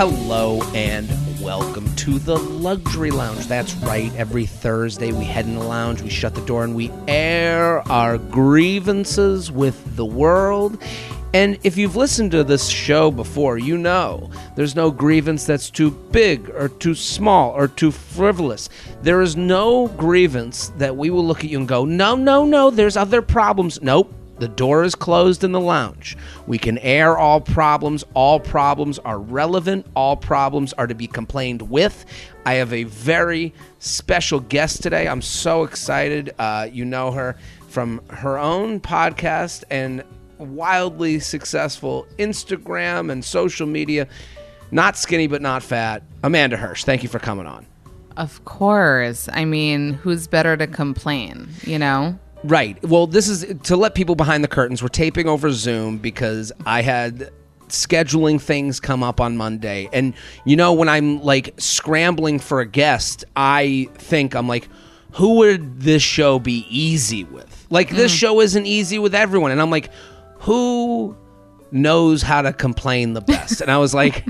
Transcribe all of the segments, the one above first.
Hello and welcome to the Luxury Lounge. That's right, every Thursday we head in the lounge, we shut the door, and we air our grievances with the world. And if you've listened to this show before, you know there's no grievance that's too big or too small or too frivolous. There is no grievance that we will look at you and go, no, there's other problems. Nope. The door is closed in the lounge. We can air all problems. All problems are relevant. All problems are to be complained with. I have a very special guest today. I'm so excited. You know her from her own podcast and wildly successful Instagram and social media. Not skinny, but not fat. Amanda Hirsch, thank you for coming on. Of course. I mean, who's better to complain, you know? Right. Well, this is to let people behind the curtains. We're taping over Zoom because I had scheduling things come up on Monday. And, you know, when I'm like scrambling for a guest, I'm like, who would this show be easy with? Like, this show isn't easy with everyone. And I'm like, who knows how to complain the best? And I was like,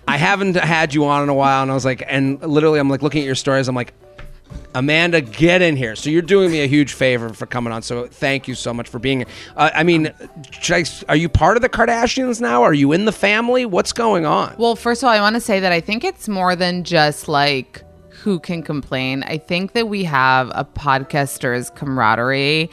I haven't had you on in a while. And I was like, and literally I'm like looking at your stories. I'm like, Amanda, get in here. So you're doing me a huge favor for coming on. So thank you so much for being here. I mean, are you part of the Kardashians now? Are you in the family? What's going on? Well, first of all, I want to say that I think it's more than just like who can complain. I think that we have a podcaster's camaraderie.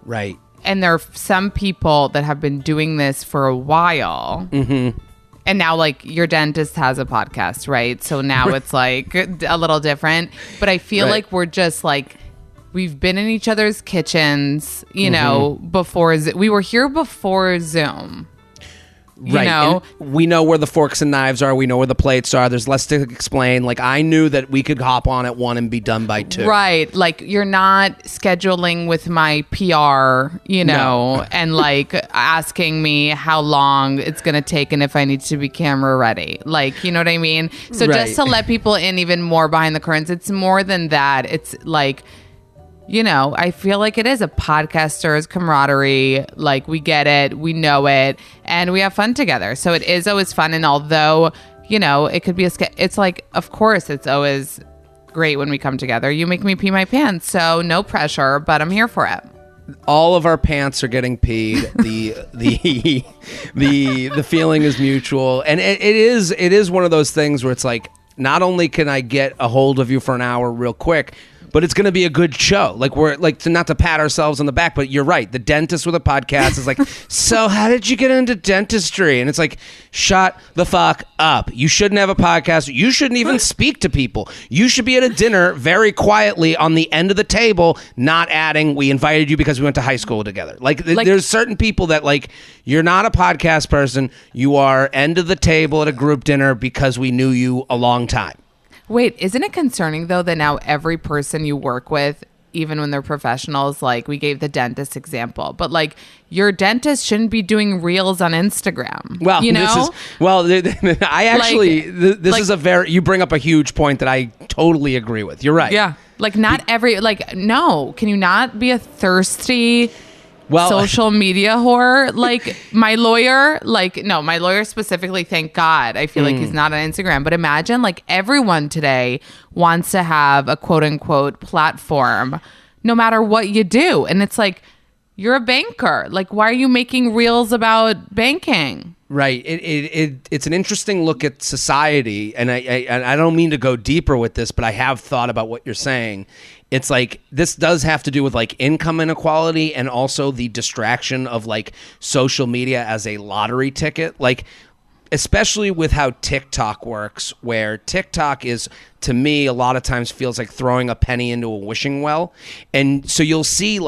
Right. And there are some people that have been doing this for a while. Mm-hmm. And now, like, your dentist has a podcast, right? So now it's, like, a little different. But I feel like we're just, like, we've been in each other's kitchens, you know, before. We were here before Zoom. You know? And we know where the forks and knives are. We know where the plates are. There's less to explain. Like, I knew that we could hop on at 1 and be done by 2. Right. Like, you're not scheduling with my PR, you know, and, like, asking me how long it's going to take and if I need to be camera ready. Like, you know what I mean? So just to let people in even more behind the curtains, it's more than that. It's, like, you know, I feel like it is a podcaster's camaraderie. Like, we get it, we know it, and we have fun together. So it is always fun. And although, you know, it could be it's like, of course, it's always great when we come together. You make me pee my pants, so no pressure, but I'm here for it. All of our pants are getting peed. The feeling is mutual, and it is one of those things where it's like, not only can I get a hold of you for an hour real quick, but it's going to be a good show. Like, we're like, not to pat ourselves on the back, but you're right. The dentist with a podcast is like, so how did you get into dentistry? And it's like, shut the fuck up. You shouldn't have a podcast. You shouldn't even speak to people. You should be at a dinner very quietly on the end of the table, not adding, we invited you because we went to high school together. Like there's certain people that, like, you're not a podcast person. You are end of the table at a group dinner because we knew you a long time. Wait, isn't it concerning, though, that now every person you work with, even when they're professionals, like we gave the dentist example, but like your dentist shouldn't be doing reels on Instagram. Well, you know? I actually, is a very, you bring up a huge point that I totally agree with. You're right. Yeah. Like no, can you not be a thirsty social media whore? Like my lawyer specifically, thank God, I feel like he's not on Instagram, but imagine like everyone today wants to have a quote unquote platform no matter what you do. And it's like, you're a banker. Like, why are you making reels about banking? Right. It's an interesting look at society. And I don't mean to go deeper with this, but I have thought about what you're saying. It's like, this does have to do with like income inequality and also the distraction of like social media as a lottery ticket. Like, especially with how TikTok works, where TikTok is, to me, a lot of times feels like throwing a penny into a wishing well. And so you'll see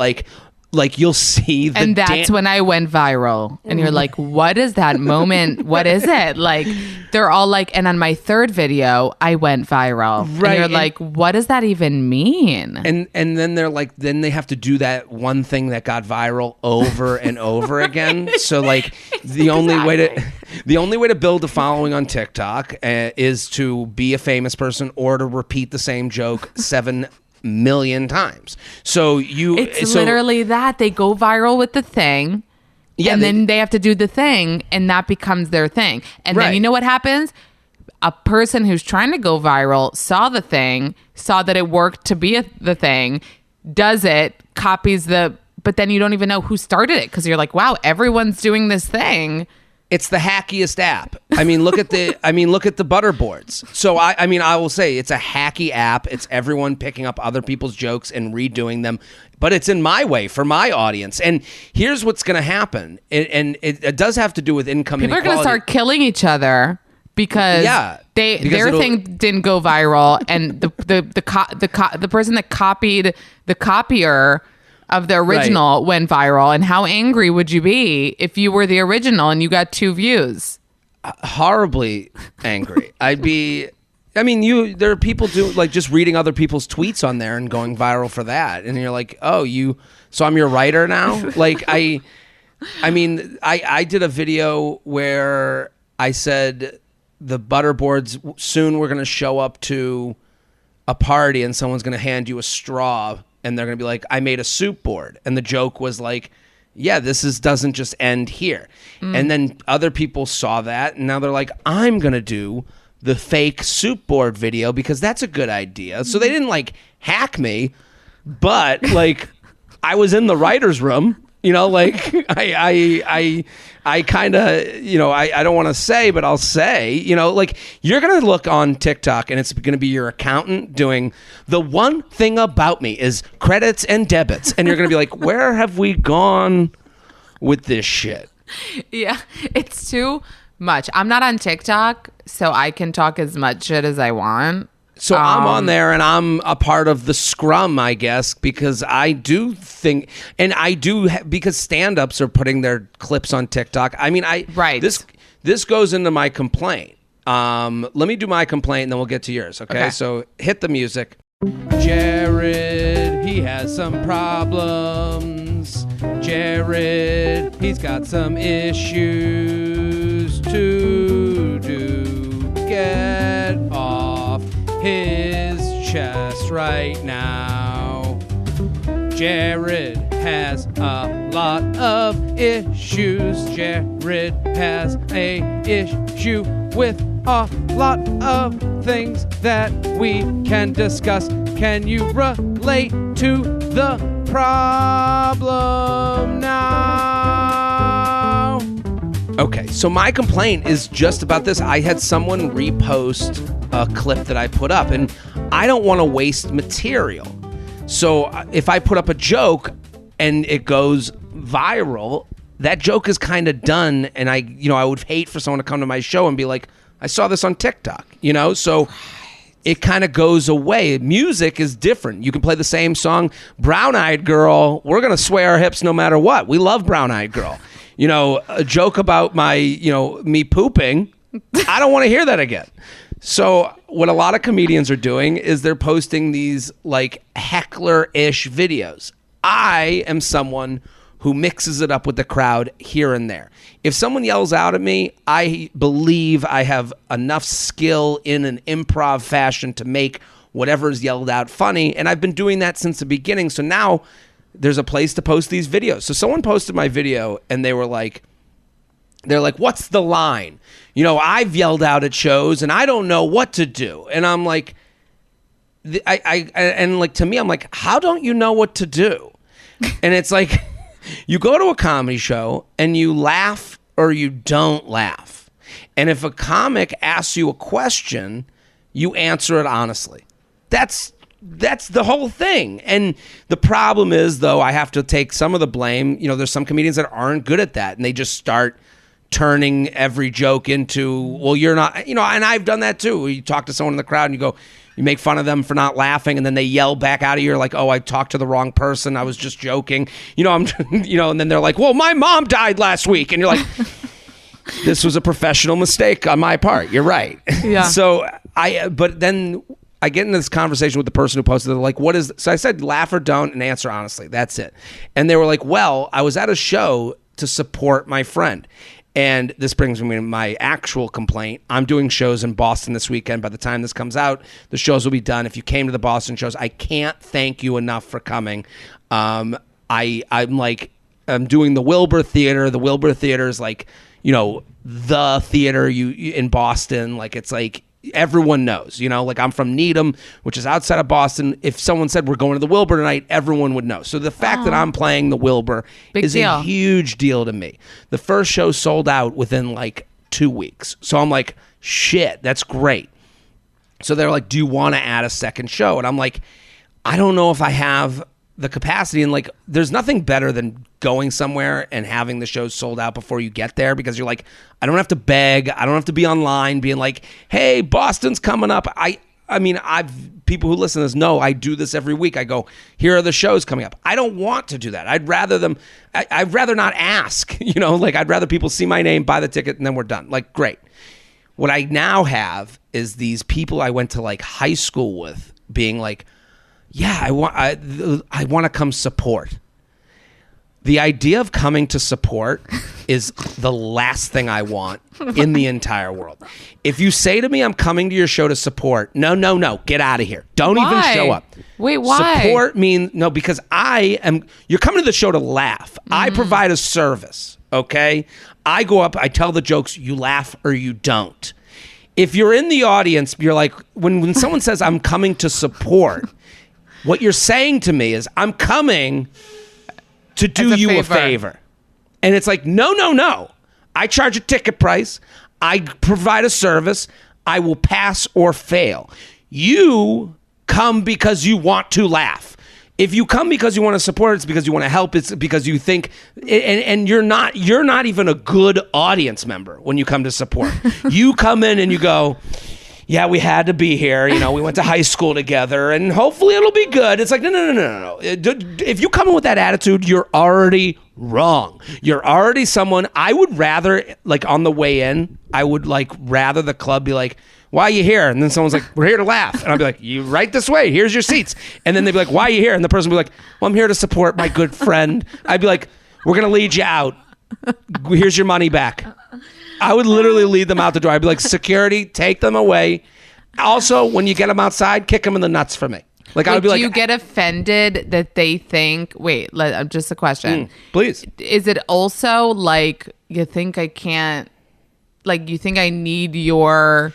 you'll see the and that's when I went viral, and you're like, what is that moment? What is it? Like, they're all like, and on my third video I went viral, right? And you're like, what does that even mean? And then they're like, then they have to do that one thing that got viral over and over again. So like the only way to build a following on TikTok is to be a famous person or to repeat the same joke 7 million times. So it's literally that they go viral with the thing, and then they have to do the thing, and that becomes their thing. And then you know what happens? a person who's trying to go viral saw the thing, saw that it worked to be the thing, does it, copies but then you don't even know who started it because you're like, wow, everyone's doing this thing. It's the hackiest app. I mean, look at the butterboards. So I will say it's a hacky app. It's everyone picking up other people's jokes and redoing them, but it's in my way for my audience. And here's what's going to happen. It does have to do with income People inequality. are going to start killing each other because their thing didn't go viral, and the person that copied the copier of the original went viral. And how angry would you be if you were the original and you got 2 views? Horribly angry. There are people just reading other people's tweets on there and going viral for that. And you're like, so I'm your writer now? I did a video where I said the butterboards, soon we're going to show up to a party and someone's going to hand you a straw and they're going to be like, I made a soup board. And the joke was like, yeah, doesn't just end here. And then other people saw that and now they're like, I'm going to do the fake soup board video because that's a good idea. So they didn't hack me, but I was in the writer's room, I kind of, I don't want to say, but I'll say, you're going to look on TikTok and it's going to be your accountant doing the one thing about me is credits and debits. And you're going to be like, where have we gone with this shit? Yeah, it's too much. I'm not on TikTok, so I can talk as much shit as I want. So I'm on there and I'm a part of the scrum, I guess, because I do think, and because stand-ups are putting their clips on TikTok. This goes into my complaint. Let me do my complaint and then we'll get to yours, okay? So hit the music. Jared, he has some problems. Jared, he's got some issues to do. Get off his chest right now. Jared has a lot of issues. Jared has a issue with a lot of things that we can discuss. Can you relate to the problem now? Okay, so my complaint is just about this. I had someone repost a clip that I put up, and I don't want to waste material. So if I put up a joke and it goes viral, that joke is kind of done, and I would hate for someone to come to my show and be like, I saw this on TikTok, so it kind of goes away. Music is different. You can play the same song. Brown Eyed Girl, we're going to sway our hips no matter what. We love Brown Eyed Girl. A joke about my, me pooping, I don't want to hear that again. So what a lot of comedians are doing is they're posting these heckler-ish videos. I am someone who mixes it up with the crowd here and there. If someone yells out at me, I believe I have enough skill in an improv fashion to make whatever is yelled out funny, and I've been doing that since the beginning. So now there's a place to post these videos. So someone posted my video, and they're like, what's the line? I've yelled out at shows, and I don't know what to do. And I'm like, to me, I'm like, how don't you know what to do? And it's like, you go to a comedy show and you laugh or you don't laugh. And if a comic asks you a question, you answer it honestly. That's the whole thing. And the problem is, though, I have to take some of the blame. There's some comedians that aren't good at that, and they just start turning every joke into, well, you're not, and I've done that too. You talk to someone in the crowd and you make fun of them for not laughing, and then they yell back out of you like, oh, I talked to the wrong person. I was just joking. And then they're like, well, my mom died last week. And you're like, this was a professional mistake on my part. You're right. Yeah. But then I get into this conversation with the person who posted it, like, so I said, laugh or don't, and answer honestly. That's it. And they were like, well, I was at a show to support my friend. And this brings me to my actual complaint. I'm doing shows in Boston this weekend. By the time this comes out, the shows will be done. If you came to the Boston shows, I can't thank you enough for coming. I'm doing the Wilbur Theater. The Wilbur Theater is the theater in Boston. It's everyone knows, like I'm from Needham, which is outside of Boston. If someone said we're going to the Wilbur tonight, everyone would know. So the fact that I'm playing the Wilbur is a huge deal to me. The first show sold out within like 2 weeks. So I'm like, shit, that's great. So they're like, do you want to add a second show? And I'm like, I don't know if I have the capacity. And like, there's nothing better than going somewhere and having the show sold out before you get there, because you're like, I don't have to beg. I don't have to be online being like, hey, Boston's coming up. I mean, people who listen to this know I do this every week. I go, here are the shows coming up. I don't want to do that. I'd rather not ask, like I'd rather people see my name, buy the ticket, and then we're done. Like, great. What I now have is these people I went to like high school with being like, yeah, I want to come support. The idea of coming to support is the last thing I want in the entire world. If you say to me, I'm coming to your show to support, no, get out of here. Don't even show up. Wait, why? Support means, no, because you're coming to the show to laugh. I provide a service, okay? I go up, I tell the jokes, you laugh or you don't. If you're in the audience, you're like, when someone says, I'm coming to support, what you're saying to me is, I'm coming to do you a favor. And it's like, no. I charge a ticket price. I provide a service. I will pass or fail. You come because you want to laugh. If you come because you want to support, it's because you want to help. It's because you think, and you're not even a good audience member when you come to support. You come in and you go, yeah, we had to be here. We went to high school together, and hopefully it'll be good. It's like, no. If you come in with that attitude, you're already wrong. You're already someone. I would rather, like on the way in, I would like rather the club be like, why are you here? And then someone's like, we're here to laugh. And I'll be like, you right this way. Here's your seats. And then they'd be like, why are you here? And the person would be like, well, I'm here to support my good friend. I'd be like, we're going to lead you out. Here's your money back. I would literally lead them out the door. I'd be like, security, take them away. Also, when you get them outside, kick them in the nuts for me. Like, I would be like, do you get offended that they think? Wait, just a question. Please. Is it also like you think I can't? Like, you think I need your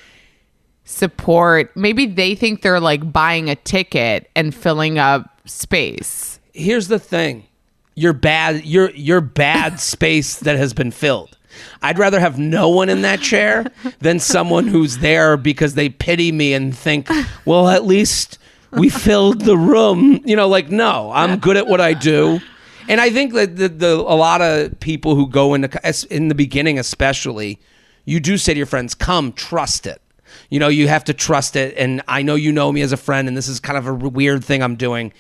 support? Maybe they think they're like buying a ticket and filling up space. Here's the thing: you're bad. You're bad space that has been filled. I'd rather have no one in that chair than someone who's there because they pity me and think, well, at least we filled the room. Like, no, I'm good at what I do. And I think that a lot of people who go in the beginning especially, you do say to your friends, come, trust it. You have to trust it. And I know you know me as a friend, and this is kind of a weird thing I'm doing.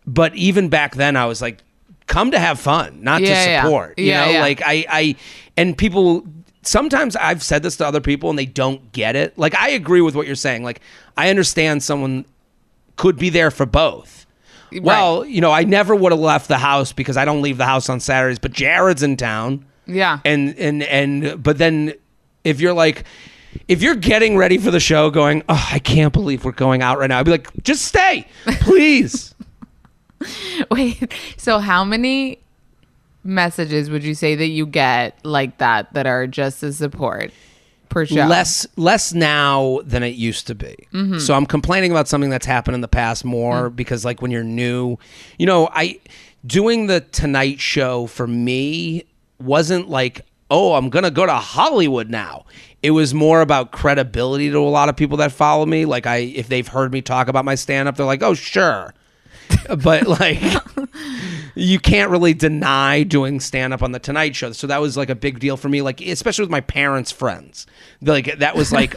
But even back then, I was like, come to have fun, not to support. Like and people, sometimes I've said this to other people and they don't get it. Like, I agree with what you're saying. Like, I understand someone could be there for both. Right. Well, I never would have left the house because I don't leave the house on Saturdays, but Jared's in town. Yeah. But then if you're getting ready for the show going, oh, I can't believe we're going out right now, I'd be like, just stay, please. Wait, so how many messages would you say that you get like that are just as support per show? Less now than it used to be. Mm-hmm. So I'm complaining about something that's happened in the past more because like when you're new, doing the Tonight Show for me wasn't like, oh, I'm going to go to Hollywood now. It was more about credibility to a lot of people that follow me. Like if they've heard me talk about my stand-up, they're like, oh, sure. But like, you can't really deny doing stand-up on the Tonight Show. So that was like a big deal for me, like especially with my parents' friends. Like that was like,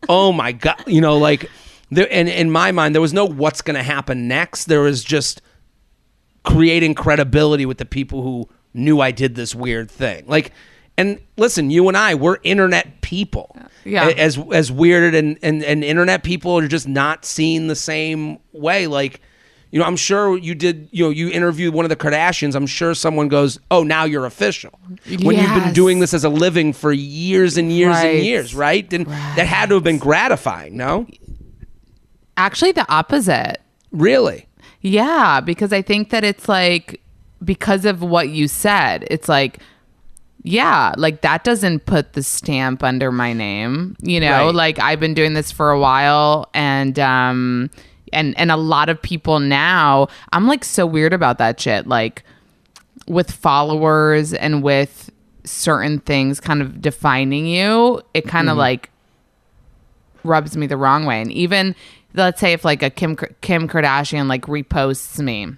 oh my God, like and in my mind, there was no what's going to happen next. There was just creating credibility with the people who knew I did this weird thing. Like, and listen, you and I, we're internet people. Yeah. As weird and internet people are just not seen the same way. Like, I'm sure you did, you interviewed one of the Kardashians. I'm sure someone goes, oh, now you're official. When you've been doing this as a living for years and years and years, right? And that had to have been gratifying, no? Actually, the opposite. Really? Yeah, because I think that it's like, because of what you said, it's like, yeah, like that doesn't put the stamp under my name, you know, Right. like I've been doing this for a while, and a lot of people now, I'm like so weird about that shit, like with followers and with certain things kind of defining you, it kind of like rubs me the wrong way. And even let's say if like a Kim Kardashian like reposts me,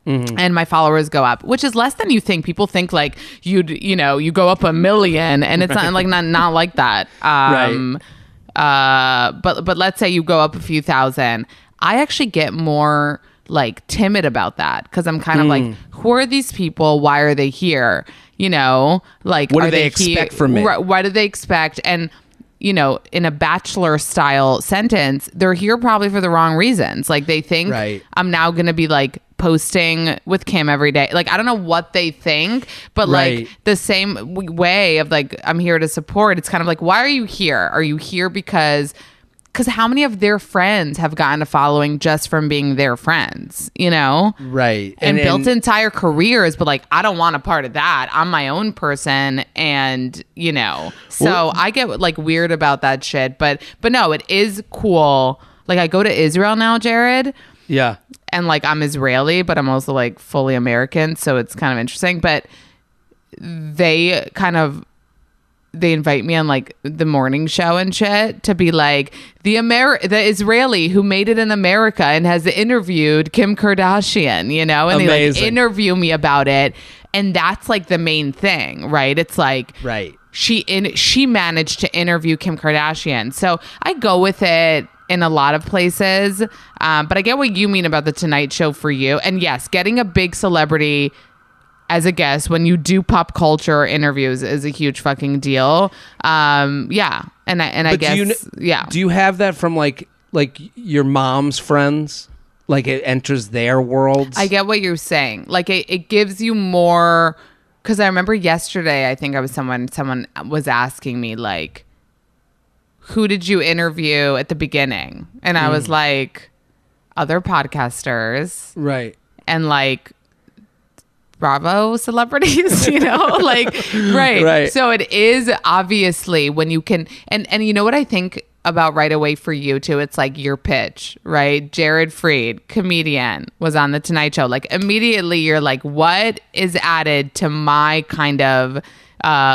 and my followers go up, which is less than you think. People think like you go up 1 million, and it's not like not like that. But let's say you go up a few thousand. I actually get more like timid about that, because I'm kind of like, who are these people? Why are they here? You know, like What are do they expect from me? What do they expect? And you know, in a Bachelor style sentence, they're here probably for the wrong reasons. Like they think Right. I'm now going to be like posting with Kim every day. Like, I don't know what they think, but Right. like the same way of like, I'm here to support. It's kind of like, why are you here? Are you here because how many of their friends have gotten a following just from being their friends, you know? Right. And built entire careers, but like, I don't want a part of that. I'm my own person. And, you know, so I get like weird about that shit, but no, it is cool. Like I go to Israel now, Jared. Yeah. And like, I'm Israeli, but I'm also like fully American. So it's kind of interesting, but they invite me on like the morning show and shit to be like the Israeli who made it in America and has interviewed Kim Kardashian, you know, and they like interview me about it. And that's like the main thing, right? It's like, right. She managed to interview Kim Kardashian. So I go with it in a lot of places. But I get what you mean about the Tonight Show for you. And yes, getting a big celebrity as a guest when you do pop culture interviews is a huge fucking deal. Yeah. And I guess, yeah. Do you have that from like your mom's friends? Like it enters their worlds? I get what you're saying. Like it gives you more, because I remember yesterday, I think I was someone was asking me like, who did you interview at the beginning? And I was like, other podcasters. Right. And like Bravo celebrities, you know, like, right. So it is obviously when you can, and you know what I think about right away for you too, it's like your pitch, right? Jared Freid, comedian, was on the Tonight Show. Like immediately you're like, what is added to my kind of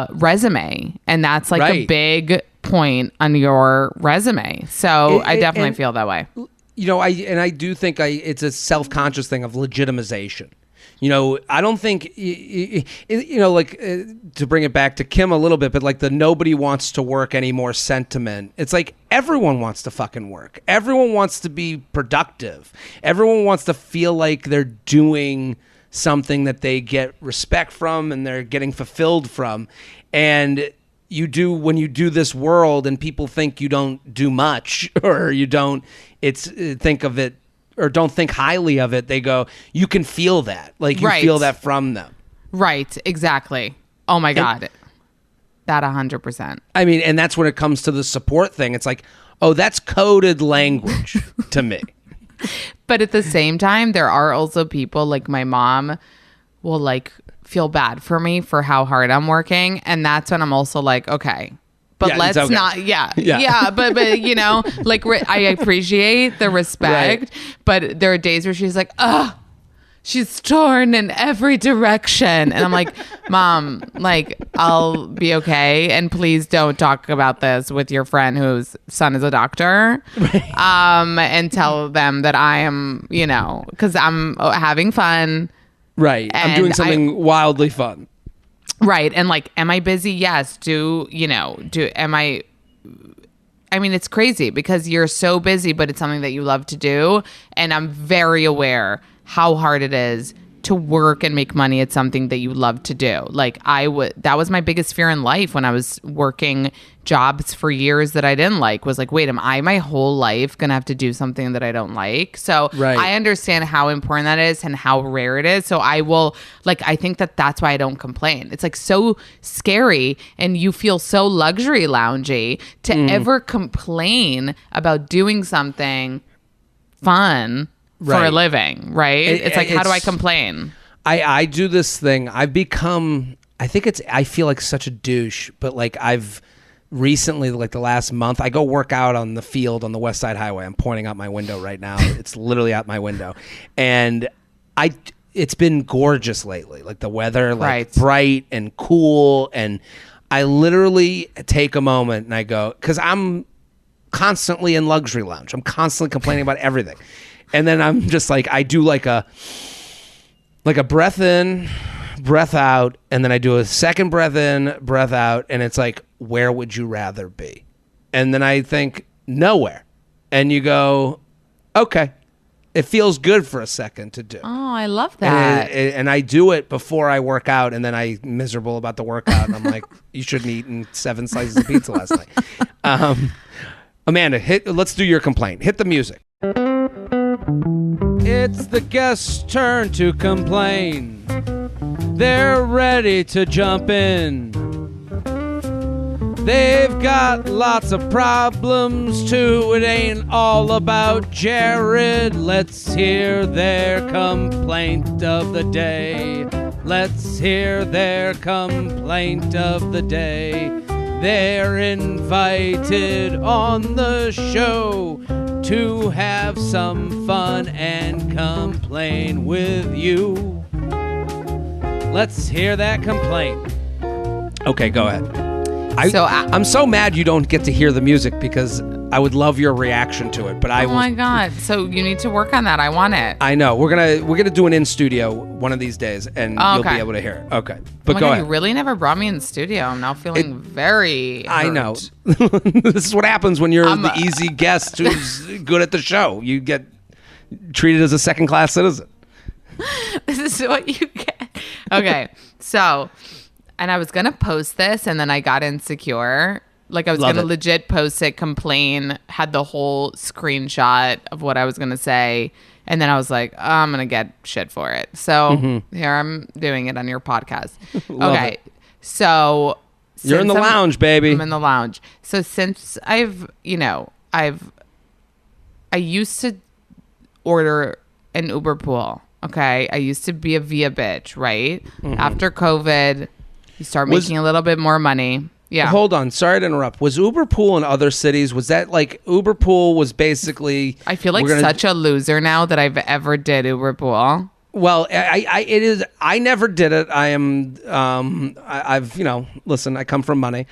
resume? And that's like a big point on your resume. So I definitely feel that way. You know, I do think it's a self-conscious thing of legitimization. You know, I don't think, you know, like to bring it back to Kim a little bit, but like the nobody wants to work anymore sentiment. It's like everyone wants to fucking work. Everyone wants to be productive. Everyone wants to feel like they're doing something that they get respect from and they're getting fulfilled from. And when you do this world and people think you don't do much or you don't, think of it, or don't think highly of it, they go, you can feel that. Like you feel that from them. Right, exactly. Oh my God. That 100%. I mean, and that's when it comes to the support thing. It's like, oh, that's coded language to me. But at the same time, there are also people like my mom will like feel bad for me for how hard I'm working. And that's when I'm also like, okay. But let's not, but you know, like I appreciate the respect, but there are days where she's like, oh, she's torn in every direction. And I'm like, Mom, like, I'll be okay. And please don't talk about this with your friend whose son is a doctor. And tell them that I am, you know, because I'm having fun. Right. I'm doing something wildly fun. Right. And like, am I busy? Yes. I mean, it's crazy because you're so busy, but it's something that you love to do. And I'm very aware how hard it is to work and make money at something that you love to do. Like that was my biggest fear in life when I was working jobs for years that I didn't like, was like, wait, am I my whole life going to have to do something that I don't like? So I understand how important that is and how rare it is. So I will I think that's why I don't complain. It's like so scary and you feel so luxury loungy to ever complain about doing something fun for a living, right? It's like, how do I complain? I do this thing. I've become I feel like such a douche, but like I've recently, like the last month, I go work out on the field on the West Side Highway. I'm pointing out my window right now. It's literally out my window. And it's been gorgeous lately. Like the weather, like bright and cool. And I literally take a moment and I go, because I'm constantly in luxury lounge. I'm constantly complaining about everything. And then I'm just like, I do like a breath in, breath out, and then I do a second breath in, breath out, and it's like, where would you rather be? And then I think, nowhere. And you go, okay. It feels good for a second to do. Oh, I love that. And I do it before I work out, and then I'm miserable about the workout, and I'm like, you shouldn't have eaten 7 slices of pizza last night. Amanda, let's do your complaint. Hit the music. It's the guest's turn to complain. They're ready to jump in. They've got lots of problems too. It ain't all about Jared. Let's hear their complaint of the day. Let's hear their complaint of the day. They're invited on the show to have some fun and complain with you. Let's hear that complaint. Okay, go ahead. I'm so mad you don't get to hear the music because I would love your reaction to it. But oh my God! So you need to work on that. I want it. I know. We're gonna do an in studio one of these days, and you'll be able to hear it. Okay, but go ahead. You really never brought me in the studio. I'm now feeling very hurt. I know. This is what happens when you're the easy guest who's good at the show. You get treated as a second-class citizen. This is what you get. Okay, so. And I was going to post this, and then I got insecure. Like, I was going to legit post it, complain, had the whole screenshot of what I was going to say. And then I was like, oh, I'm going to get shit for it. So here I'm doing it on your podcast. Okay. It. So. You're in the lounge, baby. I'm in the lounge. So since I used to order an Uber pool. Okay. I used to be a Via bitch, right? After COVID. You start making a little bit more money. Yeah. Hold on. Sorry to interrupt. Was Uber Pool in other cities? Was that like Uber Pool was basically... I feel like such a loser now that I've ever did Uber Pool. Well, it is. I never did it. I am... I've, listen, I come from money.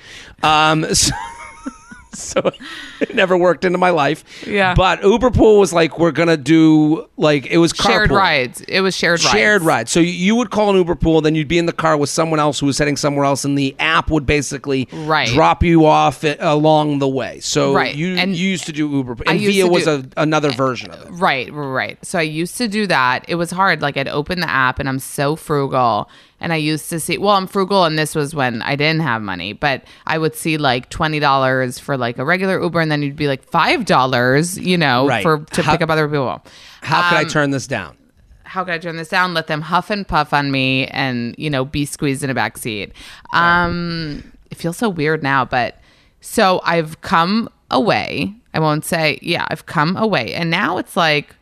So it never worked into my life. Yeah. But Uber Pool was like, we're going to do, like, it was carpool. Shared rides. It was shared rides. Shared rides. So you would call an Uber Pool, then you'd be in the car with someone else who was heading somewhere else, and the app would basically drop you off along the way. So you used to do Uber. And Via was another version of it. Right. So I used to do that. It was hard. Like, I'd open the app, and I'm so frugal. And I used to see, I'm frugal, and this was when I didn't have money, but I would see like $20 for like a regular Uber, and then you'd be like $5, to pick up other people. How could I turn this down? How could I turn this down? Let them huff and puff on me and, be squeezed in a back seat. It feels so weird now, but so I've come away. I won't say, I've come away. And now it's like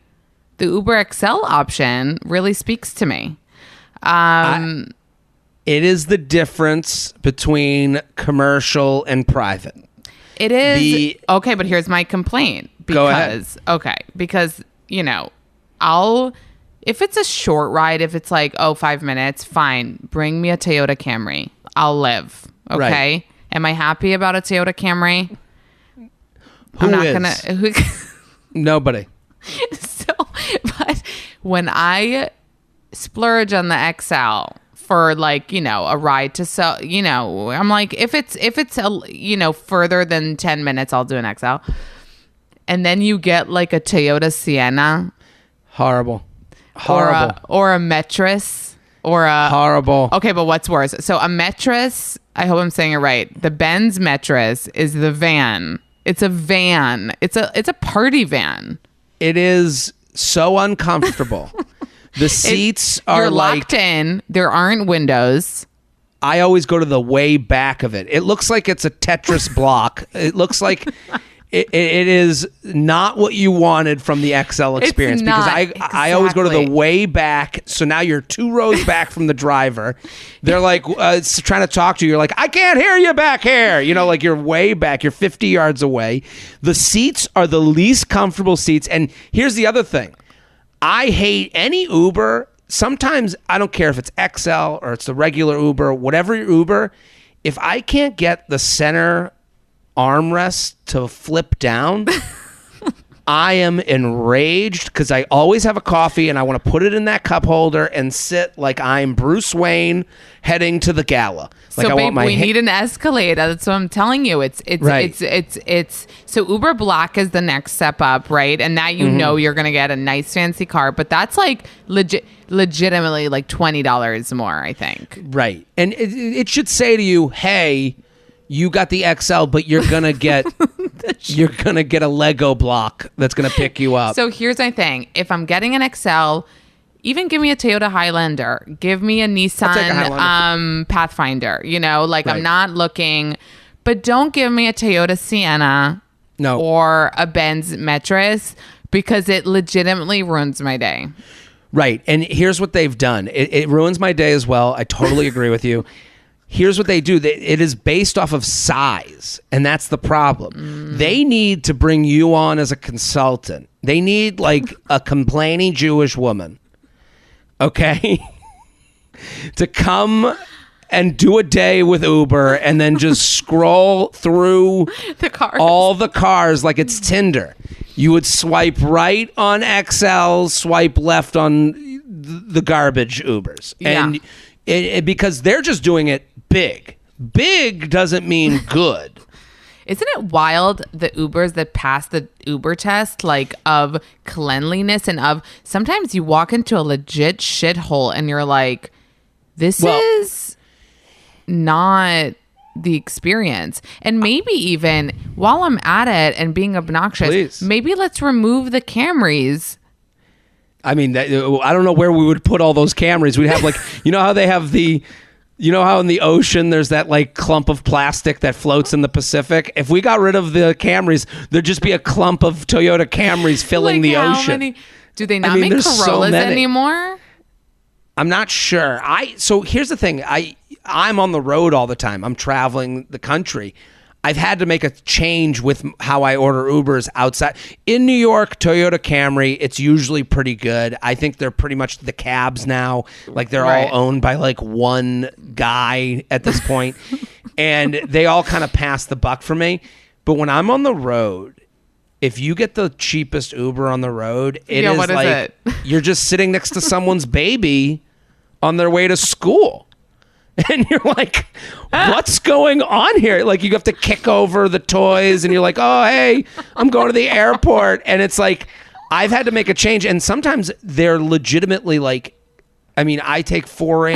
the Uber XL option really speaks to me. It is the difference between commercial and private. It is. Okay, but here's my complaint. Go ahead. Okay, because, if it's a short ride, if it's like, 5 minutes, fine. Bring me a Toyota Camry. I'll live. Okay? Right. Am I happy about a Toyota Camry? Nobody. But when I splurge on the XL for like, a ride to sell, I'm like, if it's further than 10 minutes, I'll do an XL. And then you get like a Toyota Sienna. Horrible. Or a Metris or a horrible. Okay, but what's worse? So a Metris, I hope I'm saying it right. The Benz Metris is the van. It's a van. It's a party van. It is so uncomfortable. The seats are you're like locked in. There aren't windows. I always go to the way back of it. It looks like it's a Tetris block. It looks like it is not what you wanted from the XL experience, because I always go to the way back. So now you're 2 rows back from the driver. They're like trying to talk to you. You're like, I can't hear you back here. You know, like you're way back. You're 50 yards away. The seats are the least comfortable seats. And here's the other thing. I hate any Uber. Sometimes I don't care if it's XL or it's the regular Uber, whatever Uber. If I can't get the center armrest to flip down, I am enraged, because I always have a coffee and I want to put it in that cup holder and sit like I'm Bruce Wayne heading to the gala. Like, so, babe, we need an escalator. That's what I'm telling you. It's so Uber Black is the next step up, right? And now you know you're gonna get a nice fancy car, but that's like legitimately like $20 more, I think. Right, and it should say to you, hey, you got the XL, but you're gonna get a Lego block that's gonna pick you up. So here's my thing: if I'm getting an XL, even give me a Toyota Highlander, give me a Nissan Pathfinder. You know, like right. I'm not looking, but don't give me a Toyota Sienna or a Benz Metris, because it legitimately ruins my day. Right, and here's what they've done. It ruins my day as well. I totally agree with you. Here's what they do. It is based off of size, and that's the problem. They need to bring you on as a consultant. They need like a complaining Jewish woman, okay, to come and do a day with Uber and then just scroll through all the cars like it's Tinder. You would swipe right on XL, swipe left on the garbage Ubers. Yeah. And because they're just doing it big. Big doesn't mean good. Isn't it wild, the Ubers that pass the Uber test, like of cleanliness and of sometimes you walk into a legit shithole and you're like, this is not the experience. And maybe even while I'm at it and being obnoxious, maybe let's remove the Camrys. I mean, I don't know where we would put all those Camrys. We'd have like, you know how they have you know how in the ocean there's that like clump of plastic that floats in the Pacific? If we got rid of the Camrys, there'd just be a clump of Toyota Camrys filling the ocean. Do they not make Corollas anymore? I'm not sure. So here's the thing. I'm on the road all the time. I'm traveling the country. I've had to make a change with how I order Ubers outside. In New York, Toyota Camry, it's usually pretty good. I think they're pretty much the cabs now. Like they're all owned by like one guy at this point. And they all kind of pass the buck for me. But when I'm on the road, if you get the cheapest Uber on the road, you're just sitting next to someone's baby on their way to school. And you're like, what's going on here? Like, you have to kick over the toys and you're like, oh, hey, I'm going to the airport. And it's like, I've had to make a change. And sometimes they're legitimately like, I mean, I take 6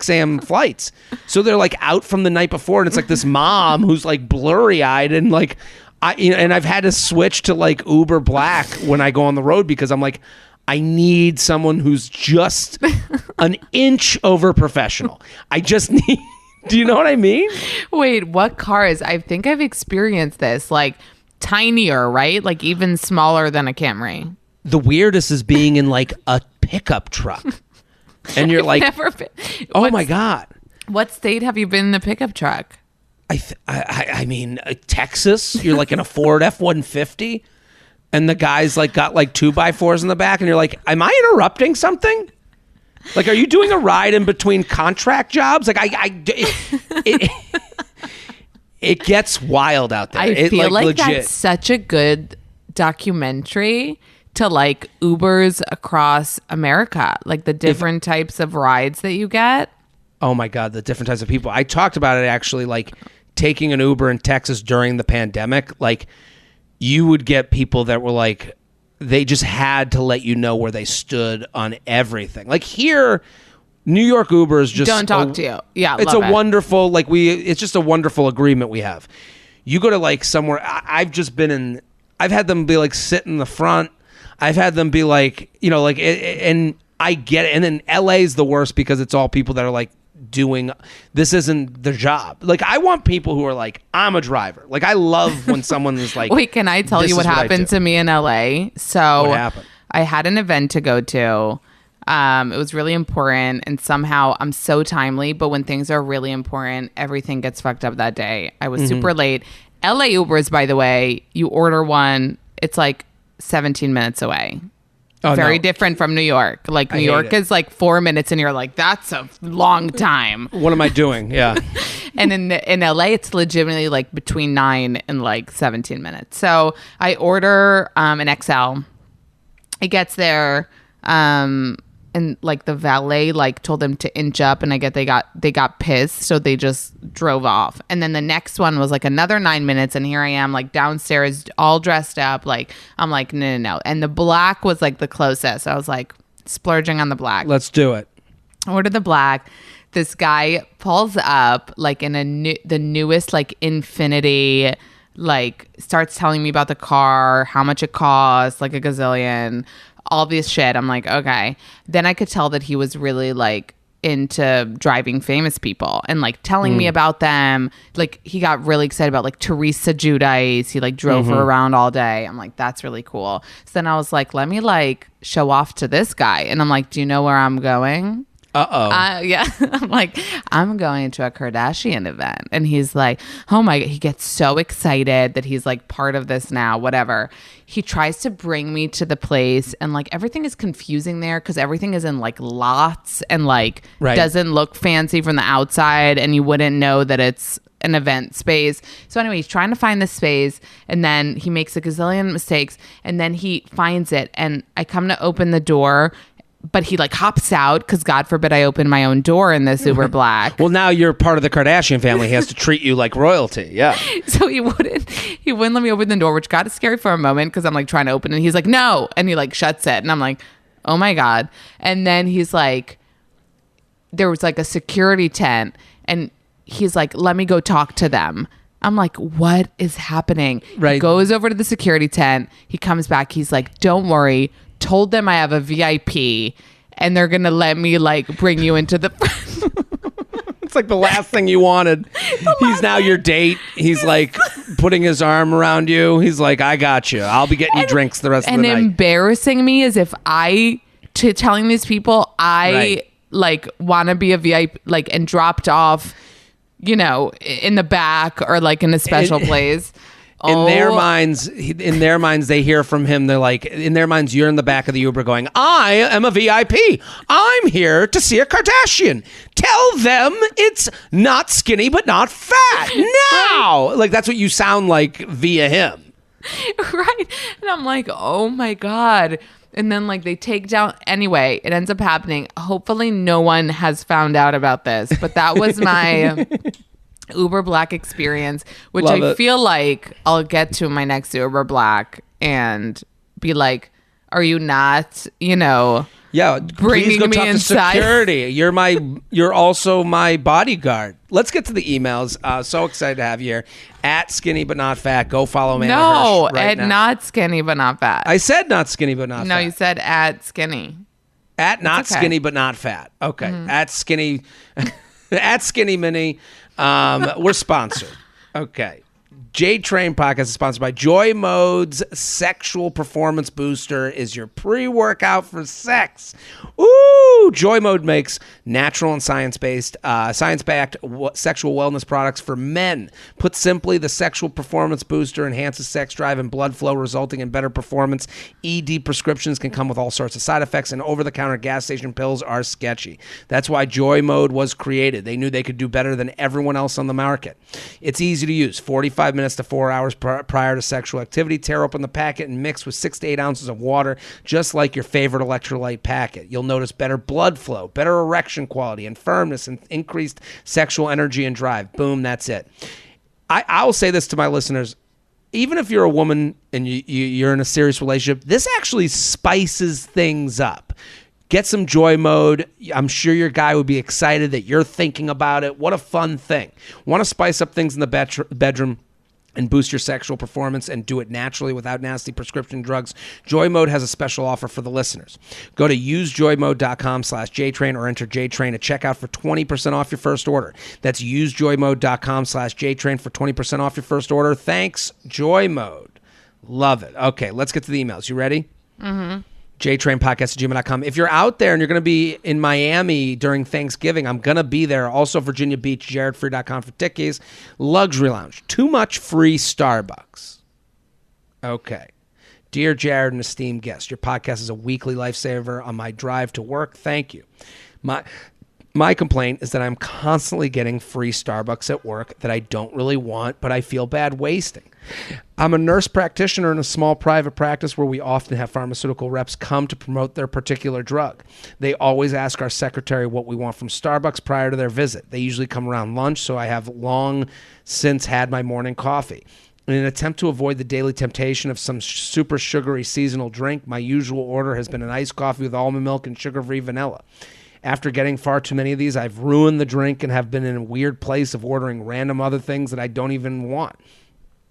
a.m. flights. So they're like out from the night before. And it's like this mom who's like blurry eyed and like, and I've had to switch to like Uber Black when I go on the road, because I'm like, I need someone who's just an inch over professional. I just need, do you know what I mean? Wait, what cars? I think I've experienced this, like tinier, right? Like even smaller than a Camry. The weirdest is being in like a pickup truck. And you're like, oh my God. What state have you been in a pickup truck? I mean, Texas, you're like in a Ford F-150. And the guy's like got like 2x4s in the back, and you're like, am I interrupting something? Like, are you doing a ride in between contract jobs? Like, it gets wild out there. I feel like that's such a good documentary to like Ubers across America, like the different types of rides that you get. Oh my God, the different types of people. I talked about it actually, like taking an Uber in Texas during the pandemic, like. You would get people that were like, they just had to let you know where they stood on everything. Like here, New York Uber is just don't talk to you. Yeah, it's wonderful. Like it's just a wonderful agreement we have. You go to like somewhere. I've had them be like sit in the front. I've had them be like, you know, like, and I get it. And then LA is the worst because it's all people that are like this isn't their job. Like, I want people who are like, I'm a driver. Like, I love when someone is like, wait, can I tell you what happened to me in LA? So what happened? I had an event to go to. It was really important, and somehow I'm so timely, but when things are really important, everything gets fucked up that day. I was super late. LA Ubers, by the way, you order one, it's like 17 minutes away. Oh, very different from New York. Like, New York is like 4 minutes, and you're like, that's a long time. What am I doing? Yeah. And in LA, it's legitimately like between 9 and like 17 minutes. So I order an XL. It gets there, and like the valet like told them to inch up, and I get they got pissed, so they just drove off. And then the next one was like another 9 minutes, and here I am like downstairs all dressed up, like I'm like no. And the black was like the closest. I was like splurging on the black. Let's do it. Order the black. This guy pulls up like in the newest like Infinity, like starts telling me about the car, how much it costs, like a gazillion, all this shit. I'm like, okay. Then I could tell that he was really like into driving famous people and like telling me about them. Like, he got really excited about like Teresa Giudice. He like drove her around all day. I'm like, that's really cool. So then I was like, let me like show off to this guy. And I'm like, do you know where I'm going? Yeah. I'm like, I'm going to a Kardashian event. And he's like, oh my God. He gets so excited that he's like part of this now, whatever. He tries to bring me to the place, and like everything is confusing there because everything is in like lots and like doesn't look fancy from the outside, and you wouldn't know that it's an event space. So anyway, he's trying to find this space, and then he makes a gazillion mistakes, and then he finds it, and I come to open the door, but he like hops out because God forbid I open my own door in this Uber Black. Well, now you're part of the Kardashian family. He has to treat you like royalty. Yeah. So he wouldn't let me open the door, which got scary for a moment because I'm like trying to open it. And he's like, no. And he like shuts it. And I'm like, oh my God. And then he's like, there was like a security tent, and he's like, let me go talk to them. I'm like, what is happening? Right. He goes over to the security tent. He comes back. He's like, don't worry. Told them I have a VIP, and they're gonna let me like bring you into the It's like the last thing you wanted. He's now your date. He's like putting his arm around you. He's like, I got you. I'll be getting you drinks the rest of the night. And embarrassing me as if telling these people I like want to be a VIP, like, and dropped off, you know, in the back or like in a special place. In their minds, they hear from him. They're like, in their minds, you're in the back of the Uber going, I am a VIP. I'm here to see a Kardashian. Tell them it's not skinny, but not fat. Now. Like, that's what you sound like via him. Right. And I'm like, oh my God. And then like they take down, anyway, it ends up happening. Hopefully no one has found out about this, but that was my Uber Black experience, which I feel like I'll get to my next Uber Black and be like, are you not, you know, bringing go me talk inside? To security. You're also my bodyguard. Let's get to the emails. So excited to have you here. At Skinny But Not Fat. Go follow me. No, at Not Skinny But Not Fat. I said Not Skinny But Not Fat. No, you said at Skinny. At Not Skinny But Not Fat. Okay. At Skinny. At Skinny Mini. We're sponsored. Okay. JTrain podcast is sponsored by Joy Mode's Sexual Performance Booster is your pre-workout for sex. Ooh, Joy Mode makes natural and science-backed sexual wellness products for men. Put simply, the Sexual Performance Booster enhances sex drive and blood flow, resulting in better performance. ED prescriptions can come with all sorts of side effects, and over-the-counter gas station pills are sketchy. That's why Joy Mode was created. They knew they could do better than everyone else on the market. It's easy to use. 45 minutes to 4 hours prior to sexual activity. Tear open the packet and mix with 6 to 8 ounces of water, just like your favorite electrolyte packet. You'll notice better blood flow, better erection quality and firmness, and increased sexual energy and drive. Boom, that's it. I'll say this to my listeners. Even if you're a woman and you're in a serious relationship, this actually spices things up. Get some Joy Mode. I'm sure your guy would be excited that you're thinking about it. What a fun thing. Want to spice up things in the bedroom? and boost your sexual performance and do it naturally without nasty prescription drugs, Joy Mode has a special offer for the listeners. Go to usejoymode.com/JTrain or enter JTrain at checkout for 20% off your first order. That's usejoymode.com/JTrain for 20% off your first order. Thanks, Joy Mode. Love it. Okay, let's get to the emails. You ready? Mm-hmm. JTrainPodcast@gmail.com. If you're out there and you're going to be in Miami during Thanksgiving, I'm going to be there. Also, Virginia Beach, JaredFree.com for tickets. Luxury Lounge. Too much free Starbucks. Okay. Dear Jared and esteemed guest, your podcast is a weekly lifesaver on my drive to work. Thank you. My complaint is that I'm constantly getting free Starbucks at work that I don't really want, but I feel bad wasting. I'm a nurse practitioner in a small private practice where we often have pharmaceutical reps come to promote their particular drug. They always ask our secretary what we want from Starbucks prior to their visit. They usually come around lunch, so I have long since had my morning coffee. In an attempt to avoid the daily temptation of some super sugary seasonal drink, my usual order has been an iced coffee with almond milk and sugar-free vanilla. After getting far too many of these, I've ruined the drink and have been in a weird place of ordering random other things that I don't even want.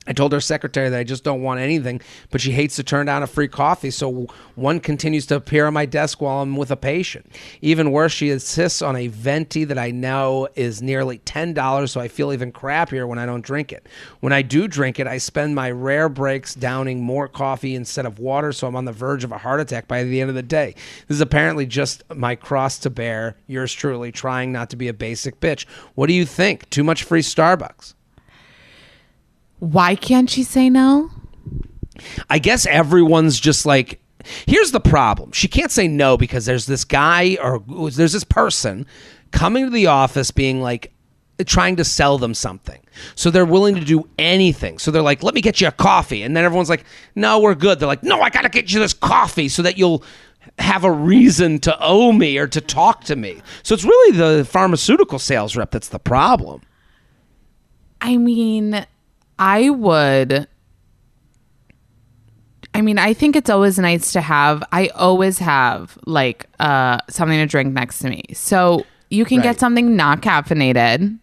I told her secretary that I just don't want anything, but she hates to turn down a free coffee, so one continues to appear on my desk while I'm with a patient. Even worse, she insists on a venti that I know is nearly $10, so I feel even crappier when I don't drink it. When I do drink it, I spend my rare breaks downing more coffee instead of water, so I'm on the verge of a heart attack by the end of the day. This is apparently just my cross to bear. Yours truly, trying not to be a basic bitch. What do you think? Too much free Starbucks? Why can't she say no? I guess everyone's just like, here's the problem. She can't say no because there's this guy or there's this person coming to the office being like, trying to sell them something. So they're willing to do anything. So they're like, let me get you a coffee. And then everyone's like, no, we're good. They're like, no, I got to get you this coffee so that you'll have a reason to owe me or to talk to me. So it's really the pharmaceutical sales rep that's the problem. I mean, I think it's always nice to have, I always have like something to drink next to me. So you can get something not caffeinated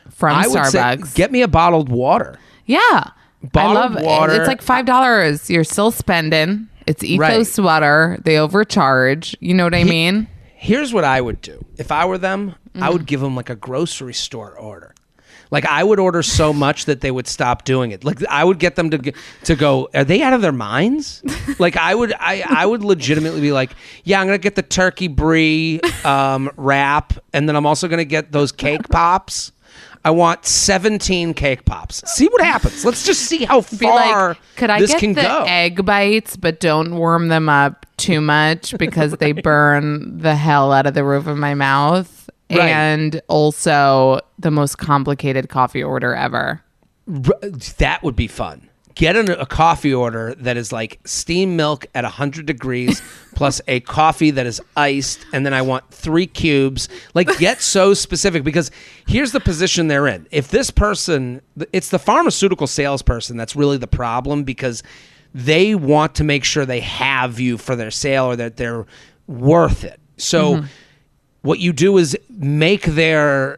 from Starbucks. Say, get me a bottled water. Yeah. Bottled I love water. It's like $5. You're still spending. It's ethos water. They overcharge. You know what I mean? Here's what I would do. If I were them, I would give them like a grocery store order. Like I would order so much that they would stop doing it. Like I would get them to go, are they out of their minds? Like I would legitimately be like, yeah, I'm going to get the turkey brie wrap. And then I'm also going to get those cake pops. I want 17 cake pops. See what happens. Let's just see how far like, could I this get can the go. Egg bites, but don't warm them up too much because they burn the hell out of the roof of my mouth. Right. And also the most complicated coffee order ever. That would be fun. Get a coffee order that is like steamed milk at 100 degrees plus a coffee that is iced, and then I want 3 cubes. Like, get so specific, because here's the position they're in. If this person, it's the pharmaceutical salesperson that's really the problem, because they want to make sure they have you for their sale or that they're worth it. So what you do is make their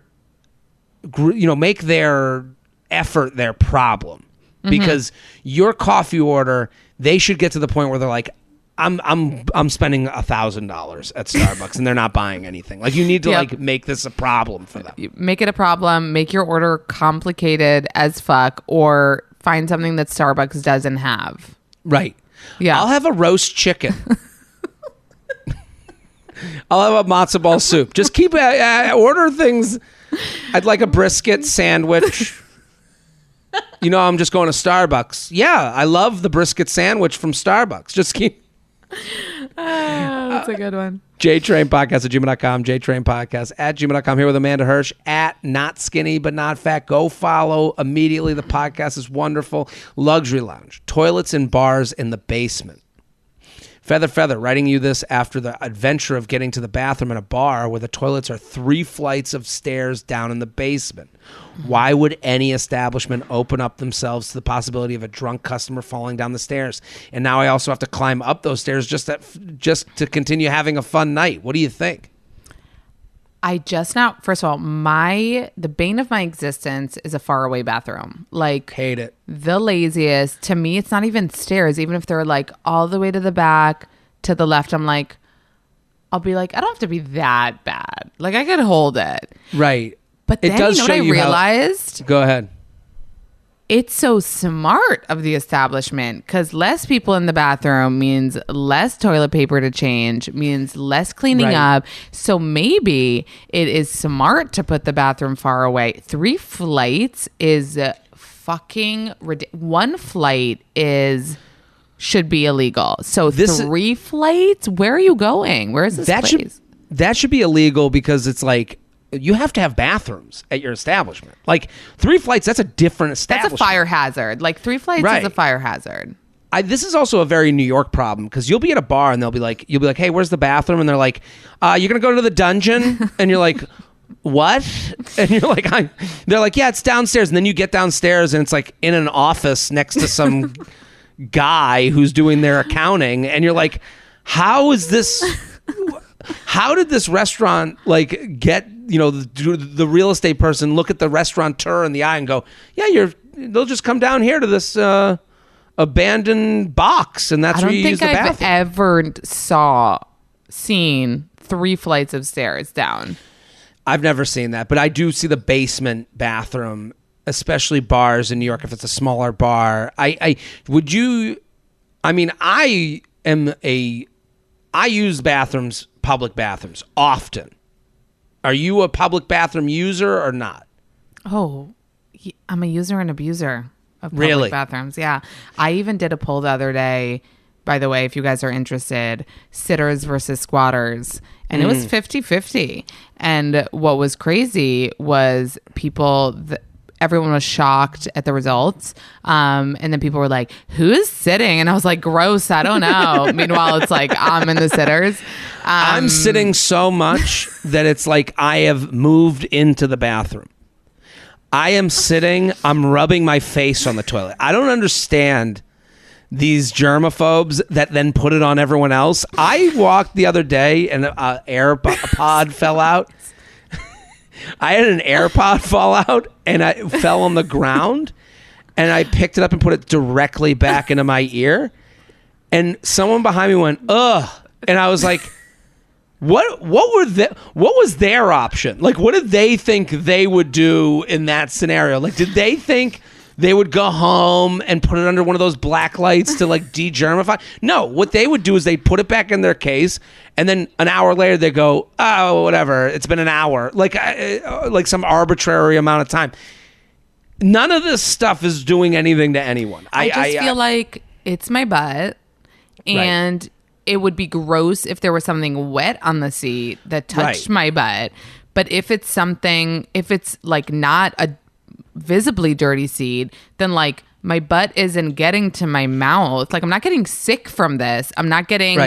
effort their problem. Because your coffee order, they should get to the point where they're like, I'm spending $1,000 at Starbucks and they're not buying anything. Like, you need to like make this a problem for them. Make it a problem. Make your order complicated as fuck, or find something that Starbucks doesn't have. Right. Yeah. I'll have a roast chicken. I'll have a matzo ball soup. Just keep order things. I'd like a brisket sandwich. You know, I'm just going to Starbucks. Yeah, I love the brisket sandwich from Starbucks. Just keep. That's a good one. JTrainPodcast@gmail.com. JTrainPodcast@gmail.com. Here with Amanda Hirsch at Not Skinny But Not Fat. Go follow immediately. The podcast is wonderful. Luxury Lounge. Toilets and bars in the basement. Feather, writing you this after the adventure of getting to the bathroom in a bar where the toilets are 3 flights of stairs down in the basement. Why would any establishment open up themselves to the possibility of a drunk customer falling down the stairs? And now I also have to climb up those stairs just to continue having a fun night. What do you think? I just now, first of all, the bane of my existence is a faraway bathroom. Like, hate it. The laziest. To me, it's not even stairs. Even if they're like all the way to the back, to the left, I'll be like, I don't have to be that bad. Like, I could hold it. Right. But then, it does you know show what I realized? Go ahead. It's so smart of the establishment because less people in the bathroom means less toilet paper to change, means less cleaning up. So maybe it is smart to put the bathroom far away. 3 flights is fucking ridiculous. 1 flight should be illegal. So 3 flights? Where are you going? Where is this place? That should be illegal because it's like, you have to have bathrooms at your establishment. Like 3 flights, that's a different establishment. That's a fire hazard. Like 3 flights is a fire hazard. This is also a very New York problem because you'll be at a bar and you'll be like, hey, where's the bathroom? And they're like, you're gonna go to the dungeon, and you're like, what? And you're like, they're like, yeah, it's downstairs. And then you get downstairs and it's like in an office next to some guy who's doing their accounting, and you're like, how is this? How did this restaurant like get, the real estate person look at the restaurateur in the eye and go, yeah, they'll just come down here to this abandoned box, and that's where you use the bathroom. I don't think I've ever seen 3 flights of stairs down. I've never seen that, but I do see the basement bathroom, especially bars in New York. If it's a smaller bar, I use bathrooms, public bathrooms, often. Are you a public bathroom user or not? Oh, I'm a user and abuser of public bathrooms. Yeah. I even did a poll the other day, by the way, if you guys are interested, sitters versus squatters. And it was 50-50. And what was crazy was everyone was shocked at the results. And then people were like, who's sitting? And I was like, gross, I don't know. Meanwhile, it's like, I'm in the sitters. I'm sitting so much that it's like I have moved into the bathroom. I am sitting, I'm rubbing my face on the toilet. I don't understand these germaphobes that then put it on everyone else. I walked the other day and an AirPod fell out. I had an AirPod fall out and I fell on the ground, and I picked it up and put it directly back into my ear, and someone behind me went, ugh. And I was like, what was their option? Like, what did they think they would do in that scenario? Like, did they think they would go home and put it under one of those black lights to like de-germify? No, what they would do is they'd put it back in their case, and then an hour later they go, oh, whatever, it's been an hour, like some arbitrary amount of time. None of this stuff is doing anything to anyone. I just feel like it's my butt, and it would be gross if there was something wet on the seat that touched my butt. But if it's like not a visibly dirty seed, then like my butt isn't getting to my mouth. Like, I'm not getting sick from this. I'm not getting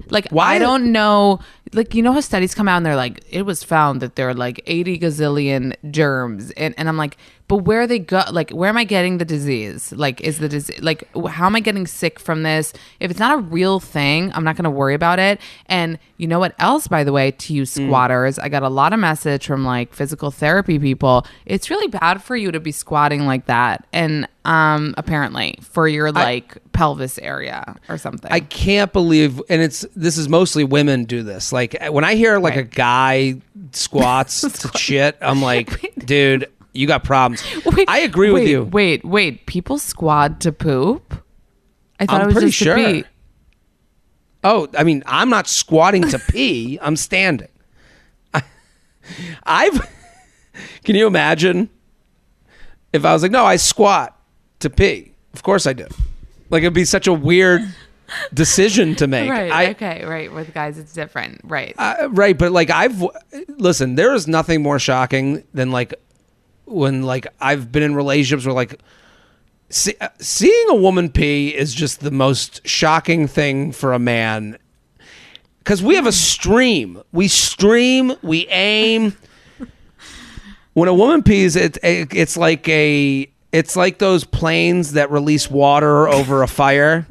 like, why? I don't know. Like, how studies come out and they're like, it was found that there are like 80 gazillion germs, and I'm like, but where they go? Like, where am I getting the disease? Like, is the disease, like, how am I getting sick from this? If it's not a real thing, I'm not going to worry about it. And you know what else, by the way, to you squatters, I got a lot of message from like physical therapy people. It's really bad for you to be squatting like that. And apparently for your like pelvis area or something. I can't believe, and this is mostly women do this. Like, when I hear like a guy squats shit, I'm like, dude, you got problems. I agree with you. Wait. People squat to poop? I thought I'm it was pretty just sure. to pee. Oh, I mean, I'm not squatting to pee. I'm standing. Can you imagine if I was like, no, I squat to pee? Of course I do. Like, it'd be such a weird decision to make. Right. With guys, it's different. Right. Right. But like, listen, there is nothing more shocking than like when like I've been in relationships where like seeing a woman pee is just the most shocking thing for a man. Because we have a stream. We aim. When a woman pees, it's like those planes that release water over a fire.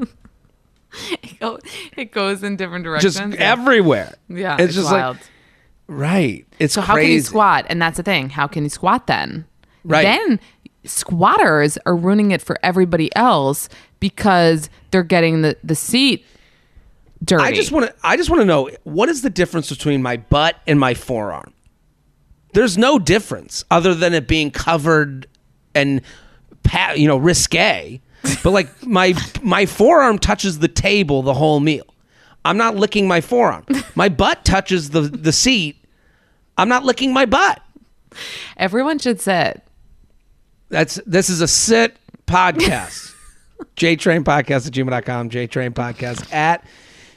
It goes in different directions. Just everywhere. Yeah, it's just wild. Right. It's So crazy. how can you squat? And that's the thing. How can you squat then? Right. Then squatters are ruining it for everybody else because they're getting the seat dirty. I just want to know, what is the difference between my butt and my forearm? There's no difference other than it being covered and risque. But like my forearm touches the table the whole meal. I'm not licking my forearm. My butt touches the seat. I'm not licking my butt. Everyone should sit. This is a sit podcast. JTrain podcast at gmail.com. JTrain podcast at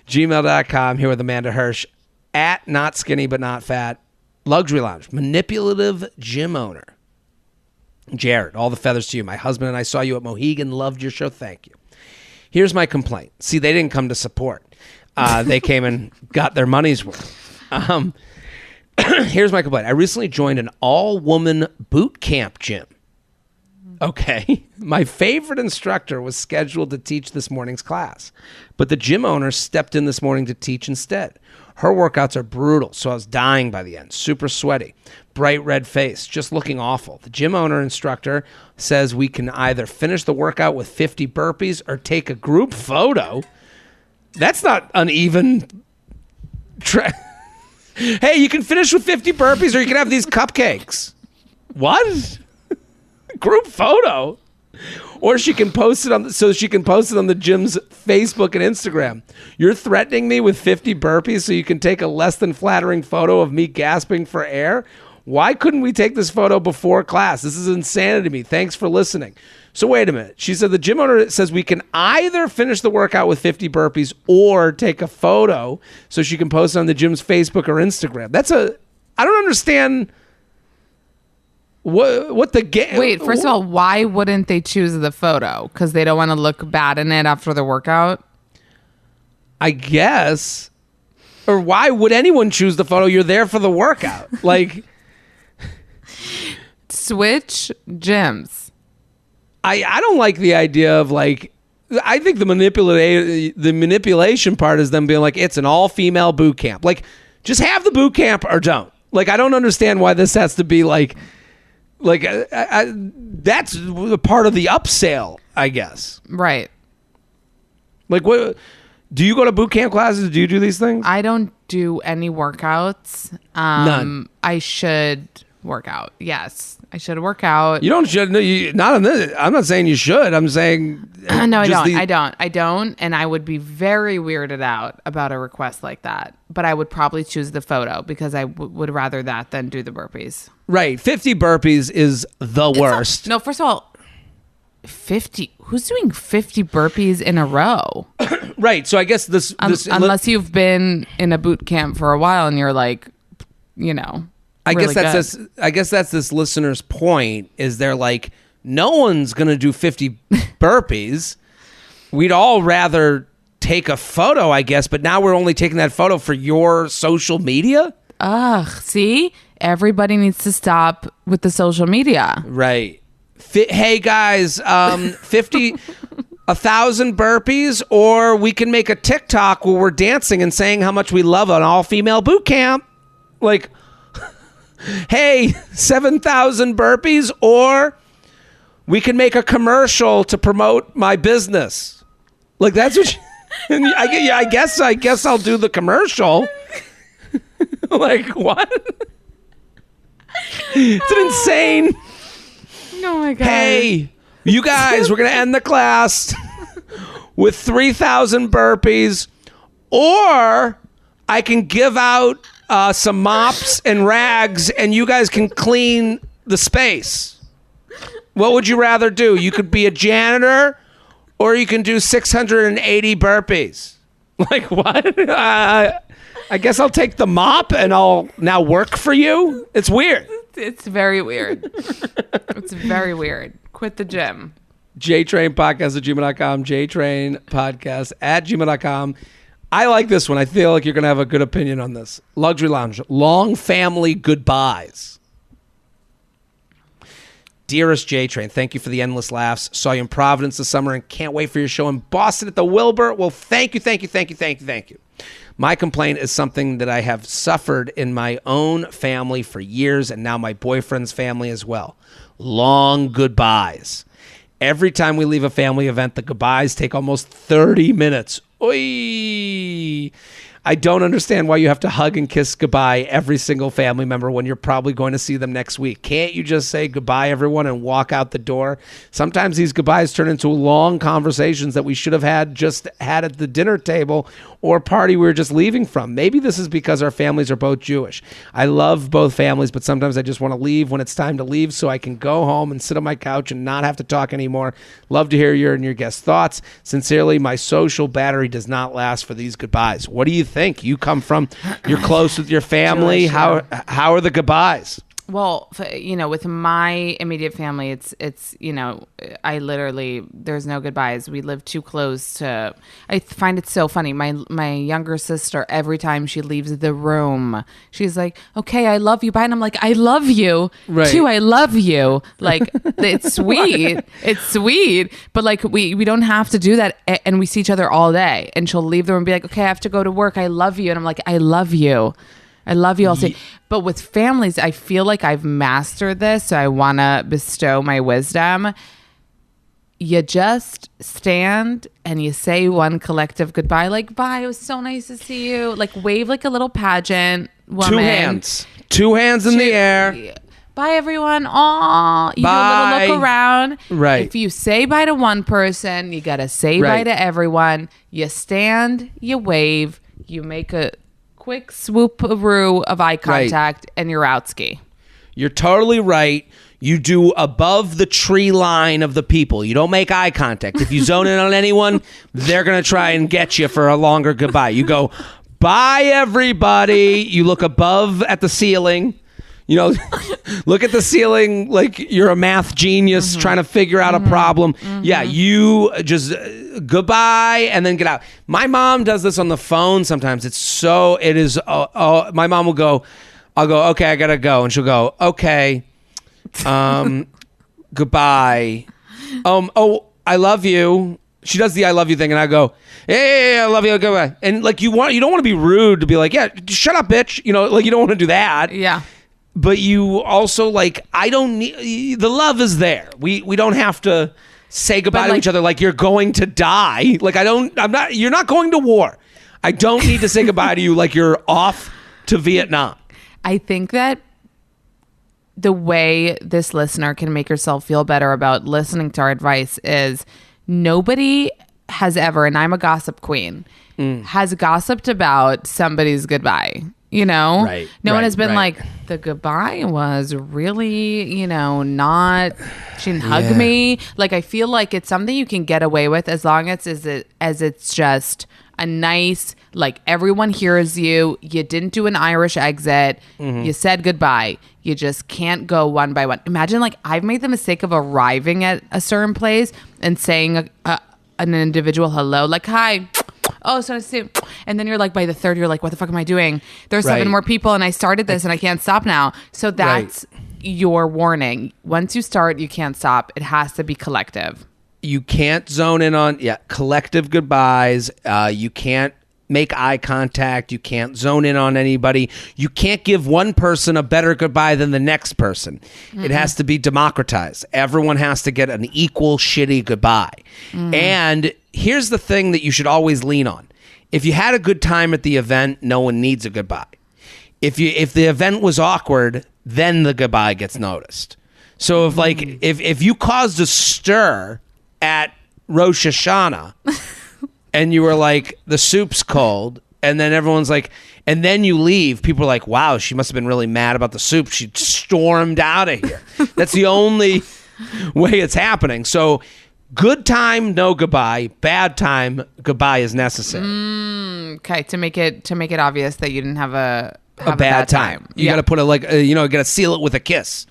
gmail.com. Here with Amanda Hirsch at Not Skinny But Not Fat. Luxury Lounge. Manipulative gym owner. Jared, all the feathers to you. My husband and I saw you at Mohegan. Loved your show. Thank you. Here's my complaint. See, they didn't come to support. They came and got their money's worth. Here's my complaint. I recently joined an all-woman boot camp gym. Okay. My favorite instructor was scheduled to teach this morning's class, but the gym owner stepped in this morning to teach instead. Her workouts are brutal, so I was dying by the end. Super sweaty, bright red face, just looking awful. The gym owner instructor says we can either finish the workout with 50 burpees or take a group photo. That's not uneven. Hey, you can finish with 50 burpees or you can have these cupcakes. What? Group photo? Or she can post it on the gym's Facebook and Instagram. You're threatening me with 50 burpees so you can take a less than flattering photo of me gasping for air? Why couldn't we take this photo before class? This is insanity to me. Thanks for listening. So wait a minute. She said the gym owner says we can either finish the workout with 50 burpees or take a photo so she can post it on the gym's Facebook or Instagram. I don't understand what the game. Wait, first of all, why wouldn't they choose the photo? Because they don't want to look bad in it after the workout? I guess. Or why would anyone choose the photo? You're there for the workout. Like, switch gyms. I don't like the idea of like, I think the manipulation part is them being like, it's an all-female boot camp. Like, just have the boot camp or don't. Like, I don't understand why this has to be like that's the part of the upsell, I guess. Right. Like, what? Do you go to boot camp classes? Do you do these things? I don't do any workouts. None. I should work out. Yes, I should work out. You don't should. No, not on this. I'm not saying you should. I'm saying no, I don't. I don't. And I would be very weirded out about a request like that. But I would probably choose the photo because I would rather that than do the burpees. Right. 50 burpees is the worst. No, first of all, 50. Who's doing 50 burpees in a row? Right. So I guess this unless you've been in a boot camp for a while and you're like, I guess that's this listener's point, is they're like, no one's going to do 50 burpees. We'd all rather take a photo, I guess, but now we're only taking that photo for your social media? Ugh, see? Everybody needs to stop with the social media. Right. Hey, guys, 1,000 burpees, or we can make a TikTok where we're dancing and saying how much we love an all-female boot camp. Like, hey, 7,000 burpees, or we can make a commercial to promote my business. Like, that's what I guess I'll do the commercial. Like, what? It's an insane. Oh my God. Hey, you guys, we're going to end the class with 3,000 burpees, or I can give out some mops and rags and you guys can clean the space. What would you rather do? You could be a janitor or you can do 680 burpees. Like, what? I guess I'll take the mop and I'll now work for you. It's weird. It's very weird. It's very weird. Quit the gym. JTrain podcast at gmail.com. JTrain podcast at gmail.com. I like this one. I feel like you're going to have a good opinion on this. Luxury Lounge. Long family goodbyes. Dearest JTrain, thank you for the endless laughs. Saw you in Providence this summer and can't wait for your show in Boston at the Wilbur. Well, thank you. My complaint is something that I have suffered in my own family for years, and now my boyfriend's family as well. Long goodbyes. Every time we leave a family event, the goodbyes take almost 30 minutes. Oy! I don't understand why you have to hug and kiss goodbye every single family member when you're probably going to see them next week. Can't you just say goodbye, everyone, and walk out the door? Sometimes these goodbyes turn into long conversations that we should have had at the dinner table or party we were just leaving from. Maybe this is because our families are both Jewish. I love both families, but sometimes I just want to leave when it's time to leave so I can go home and sit on my couch and not have to talk anymore. Love to hear your and your guest thoughts. Sincerely, my social battery does not last for these goodbyes. What do you think? You're close with your family. Jewish, how are the goodbyes? Well, with my immediate family, it's I literally, there's no goodbyes. We live too close to. I find it so funny. My younger sister, every time she leaves the room, she's like, "Okay, I love you, bye," and I'm like, "I love you too. I love you." Like, it's sweet. It's sweet, but like we don't have to do that, and we see each other all day. And she'll leave the room and be like, "Okay, I have to go to work. I love you," and I'm like, "I love you." I love you all. But with families, I feel like I've mastered this, so I want to bestow my wisdom. You just stand and you say one collective goodbye, like, "Bye, it was so nice to see you." Like, wave like a little pageant woman. Two hands in the air. Bye, everyone. Aw, you bye. Do a little look around. Right. If you say bye to one person, you got to say bye to everyone. You stand, you wave, you make a quick swoop-a-roo of eye contact, and you're out ski. You're totally right. You do above the tree line of the people. You don't make eye contact. If you zone in on anyone, they're going to try and get you for a longer goodbye. You go, "Bye, everybody." You look above at the ceiling. Look at the ceiling like you're a math genius trying to figure out a problem. Yeah, you just goodbye and then get out. My mom does this on the phone sometimes. My mom will go, I'll go, "Okay, I gotta go," and she'll go, "Okay, goodbye. I love you." She does the "I love you" thing, and I go, "Hey, I love you, goodbye." And like you don't want to be rude to be like, "Yeah, shut up, bitch." You don't want to do that. Yeah. But you also I don't need, the love is there. We don't have to say goodbye to each other like you're going to die. Like you're not going to war. I don't need to say goodbye to you like you're off to Vietnam. I think that the way this listener can make herself feel better about listening to our advice is nobody has ever, and I'm a gossip queen, has gossiped about somebody's goodbye. No one has been like, "The goodbye was really, not, she didn't hug me." Like, I feel like it's something you can get away with as long as it's just a nice, like, everyone hears you. You didn't do an Irish exit. You said goodbye. You just can't go one by one. Imagine, like, I've made the mistake of arriving at a certain place and saying an individual hello, like, "Hi. Oh, so nice to see you." And then you're like, by the third, you're like, "What the fuck am I doing? There's 7 more people and I started this and I can't stop now." So that's your warning. Once you start, you can't stop. It has to be collective. You can't zone in on collective goodbyes. You can't make eye contact. You can't zone in on anybody. You can't give one person a better goodbye than the next person. It has to be democratized. Everyone has to get an equal shitty goodbye. And here's the thing that you should always lean on. If you had a good time at the event, no one needs a goodbye. If the event was awkward, then the goodbye gets noticed. So if you caused a stir at Rosh Hashanah and you were like, "The soup's cold," and then everyone's like, and then you leave, people are like, "Wow, she must have been really mad about the soup. She stormed out of here." That's the only way it's happening. So good time, no goodbye. Bad time, goodbye is necessary. Okay, to make it obvious that you didn't have a bad time. You got to put got to seal it with a kiss.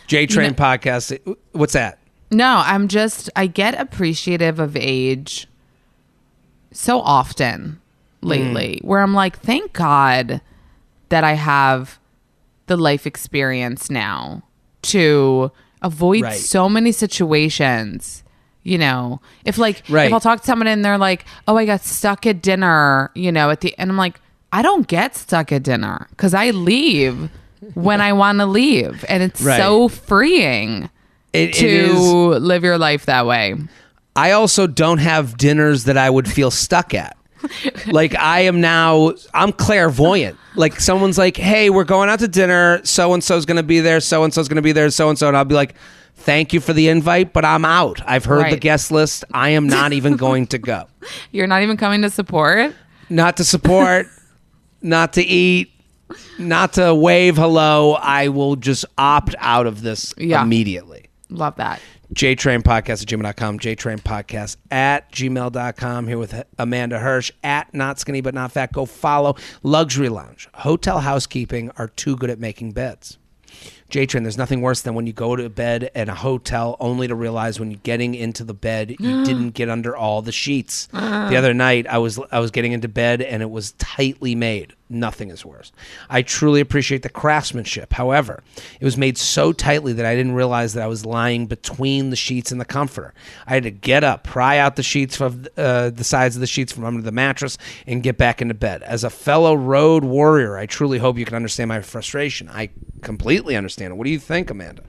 JTrain podcast. What's that? No, I get appreciative of age so often lately where I'm like, thank God that I have the life experience now to avoid Right. so many situations. You know, if Right. I'll talk to someone and they're like, oh, I got stuck at dinner, you know, and I'm like, I don't get stuck at dinner because I leave when I want to leave. And it's Right. so freeing to live your life that way. I also don't have dinners that I would feel stuck at. Like I'm clairvoyant. Like someone's like, hey, we're going out to dinner. So-and-so's going to be there. So-and-so's going to be there. So-and-so. And I'll be like, thank you for the invite, but I'm out. I've heard the guest list. I am not even going to go. You're not even coming to support? Not to support, not to eat, not to wave hello. I will just opt out of this immediately. Love that. JTrain podcast at gmail.com, JTrain podcast at gmail.com. Here with Amanda Hirsch at Not Skinny But Not Fat. Go follow. Luxury Lounge. Hotel housekeeping are too good at making beds. JTrain, there's nothing worse than when you go to bed in a hotel only to realize when you're getting into the bed you didn't get under all the sheets. The other night I was getting into bed and it was tightly made. Nothing is worse. I truly appreciate the craftsmanship. However, it was made so tightly that I didn't realize that I was lying between the sheets and the comforter. I had to get up, pry out the sheets from the sides of the sheets from under the mattress, and get back into bed. As a fellow road warrior, I truly hope you can understand my frustration. I completely understand it. What do you think, Amanda?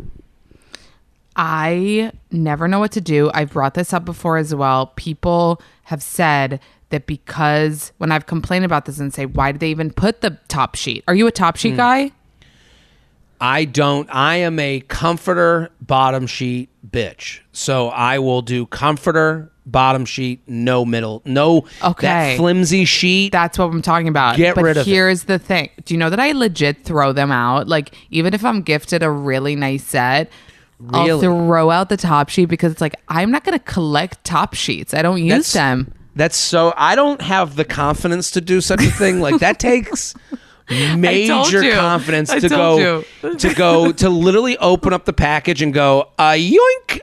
I never know what to do. I've brought this up before as well. People have said that because when I've complained about this and say, why did they even put the top sheet? Are you a top sheet guy? I don't. I am a comforter bottom sheet bitch. So I will do comforter bottom sheet, no middle, no that flimsy sheet. That's what I'm talking about. Get rid of it. But here's the thing. Do you know that I legit throw them out? Like, even if I'm gifted a really nice set, I'll throw out the top sheet because it's like, I'm not going to collect top sheets. I don't use them. That's so, I don't have the confidence to do such a thing. Like that takes major confidence to literally open up the package and go, yoink,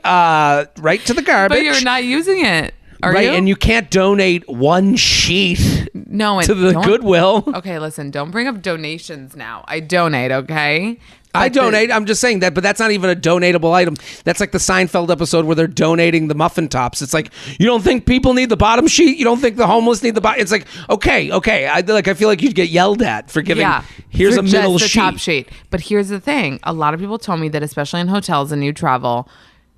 right to the garbage. But you're not using it. Are you? And you can't donate one sheet to the Goodwill. Okay, listen, don't bring up donations now. I donate, okay? I donate. I'm just saying that, but that's not even a donatable item. That's like the Seinfeld episode where they're donating the muffin tops. It's like, you don't think people need the bottom sheet? You don't think the homeless need the bottom? It's like, okay. I feel like you'd get yelled at for giving. Yeah, here's a middle sheet, top sheet. But here's the thing: a lot of people told me that, especially in hotels and you travel,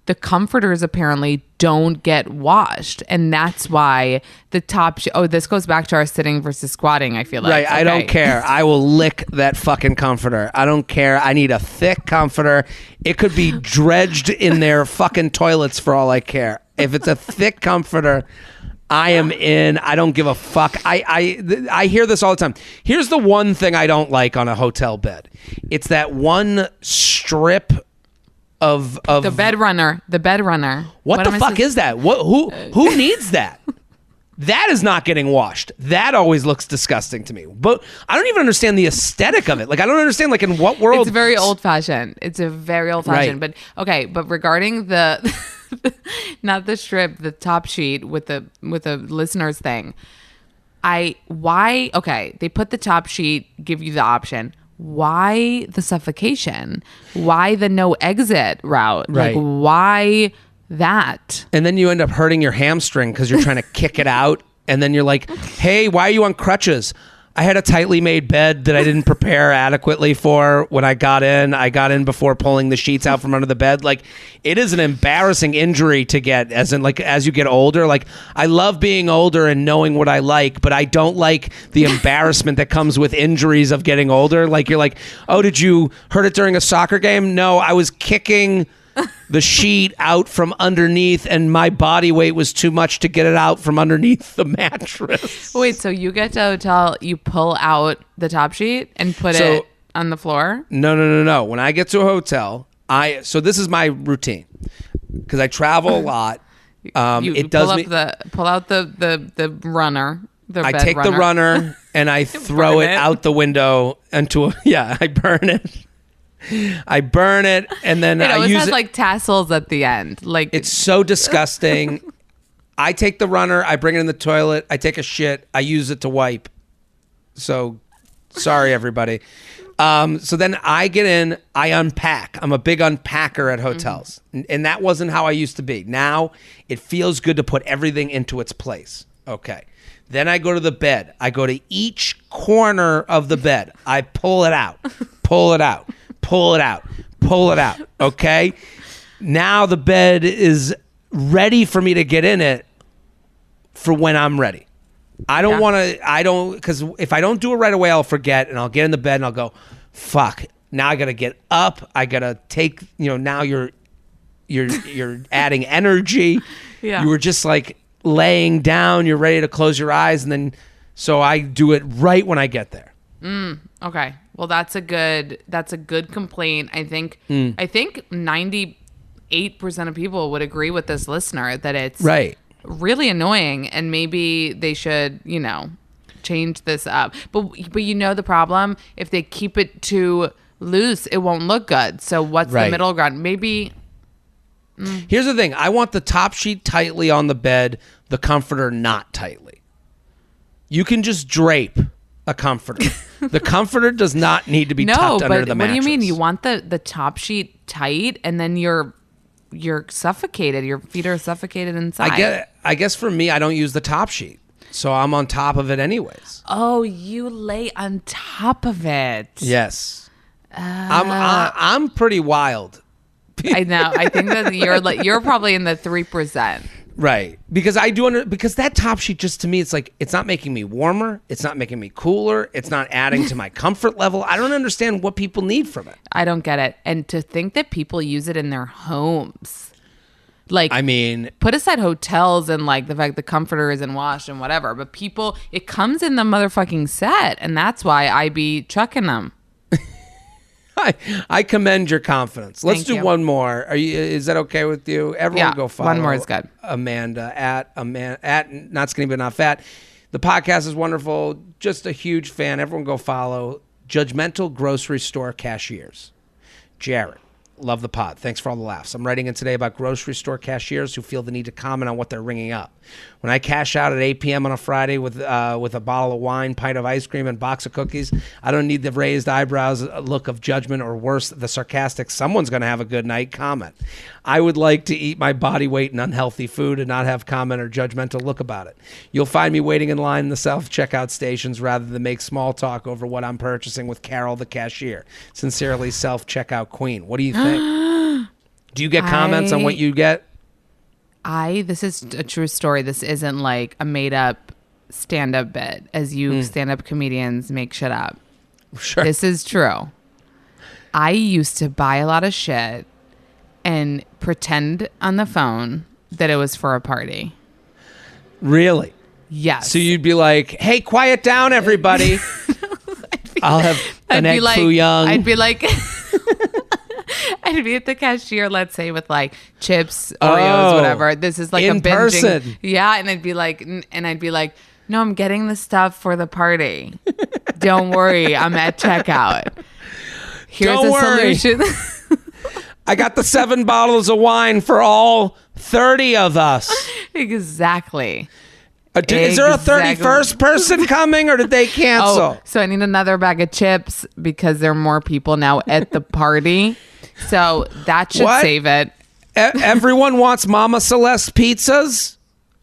the comforters apparently don't get washed, and that's why the top this goes back to our sitting versus squatting, I feel like. Right. Okay. I don't care. I will lick that fucking comforter. I don't care. I need a thick comforter. It could be dredged in their fucking toilets for all I care. If it's a thick comforter, I am in. I don't give a fuck. I hear this all the time. Here's the one thing I don't like on a hotel bed. It's that one strip of the bed runner. What the fuck is that? Who needs that? That is not getting washed. That always looks disgusting to me. But I don't even understand the aesthetic of it. Like, I don't understand, like, in what world. It's very old fashioned. Right. But okay, but regarding the not the strip, the top sheet with the listeners thing. They put the top sheet, give you the option. Why the suffocation? Why the no exit route? Right. Like, why that? And then you end up hurting your hamstring because you're trying to kick it out. And then you're like, hey, why are you on crutches? I had a tightly made bed that I didn't prepare adequately for when I got in. I got in before pulling the sheets out from under the bed. Like, it is an embarrassing injury to get as you get older. Like, I love being older and knowing what I like, but I don't like the embarrassment that comes with injuries of getting older. Like, you're like, oh, did you hurt it during a soccer game? No, I was kicking the sheet out from underneath and my body weight was too much to get it out from underneath the mattress. Wait, so you get to a hotel, you pull out the top sheet and put it on the floor? No. When I get to a hotel, so this is my routine because I travel a lot. Pull out the runner. I take the runner and I throw it out the window into I burn it. I burn it and then I use it. Like tassels at the end. Like, it's so disgusting. I take the runner, I bring it in the toilet, I take a shit, I use it to wipe. So sorry everybody. So then I get in, I unpack. I'm a big unpacker at hotels. And that wasn't how I used to be. Now it feels good to put everything into its place. Okay. Then I go to the bed. I go to each corner of the bed. I pull it out, pull it out, pull it out, pull it out. Okay. Now the bed is ready for me to get in it for when I'm ready. I don't want to, because if I don't do it right away, I'll forget and I'll get in the bed and I'll go, fuck, now I got to get up. I got to take, now you're adding energy. Yeah. You were just like laying down, you're ready to close your eyes. And then, so I do it right when I get there. Okay. Well, that's a good complaint. I think 98% of people would agree with this listener that it's right. Really annoying, and maybe they should, change this up. But the problem, if they keep it too loose, it won't look good. So what's the middle ground? Maybe. Here's the thing. I want the top sheet tightly on the bed, the comforter not tightly. You can just drape a comforter. The comforter does not need to be tucked under the mattress. What do you mean? You want the top sheet tight, and then you're suffocated. Your feet are suffocated inside. I guess for me, I don't use the top sheet, so I'm on top of it anyways. Oh, you lay on top of it. Yes, I'm pretty wild. I know. I think that you're probably in the 3%. Right, because because that top sheet, just to me, it's like, it's not making me warmer, it's not making me cooler, it's not adding to my comfort level. I don't understand what people need from it. I don't get it. And to think that people use it in their homes, put aside hotels and like the fact the comforter isn't washed and whatever, but people, it comes in the motherfucking set, and that's why I be chucking them. I commend your confidence. Let's do you. one more. Is that okay with you? Everyone go follow. One more is good. Amanda at not skinny but not fat. The podcast is wonderful. Just a huge fan. Everyone go follow Judgmental Grocery Store Cashiers. Jared, love the pod. Thanks for all the laughs. I'm writing in today about grocery store cashiers who feel the need to comment on what they're ringing up. When I cash out at 8 p.m. on a Friday with a bottle of wine, pint of ice cream, and box of cookies, I don't need the raised eyebrows look of judgment, or worse, the sarcastic "someone's going to have a good night" comment. I would like to eat my body weight in unhealthy food and not have comment or judgmental look about it. You'll find me waiting in line in the self-checkout stations rather than make small talk over what I'm purchasing with Carol, the cashier. Sincerely, self-checkout queen. What do you think? Do you get comments on what you get? This is a true story. This isn't like a made up stand-up bit, as you stand-up comedians make shit up. Sure. This is true. I used to buy a lot of shit and pretend on the phone that it was for a party. Really? Yes. So you'd be like, "Hey, quiet down, everybody. I'll have an egg foo young." I'd be like... I'd be at the cashier, let's say, with like chips, Oreos, whatever. This is like in a binging. Person. Yeah, and I'd be like, no, I'm getting the stuff for the party. Don't worry, I'm at checkout. Here's solution. I got the 7 bottles of wine for all 30 of us. Exactly. Is there a 31st person coming, or did they cancel? Oh, so I need another bag of chips because there are more people now at the party. So that should save it. Everyone wants Mama Celeste pizzas.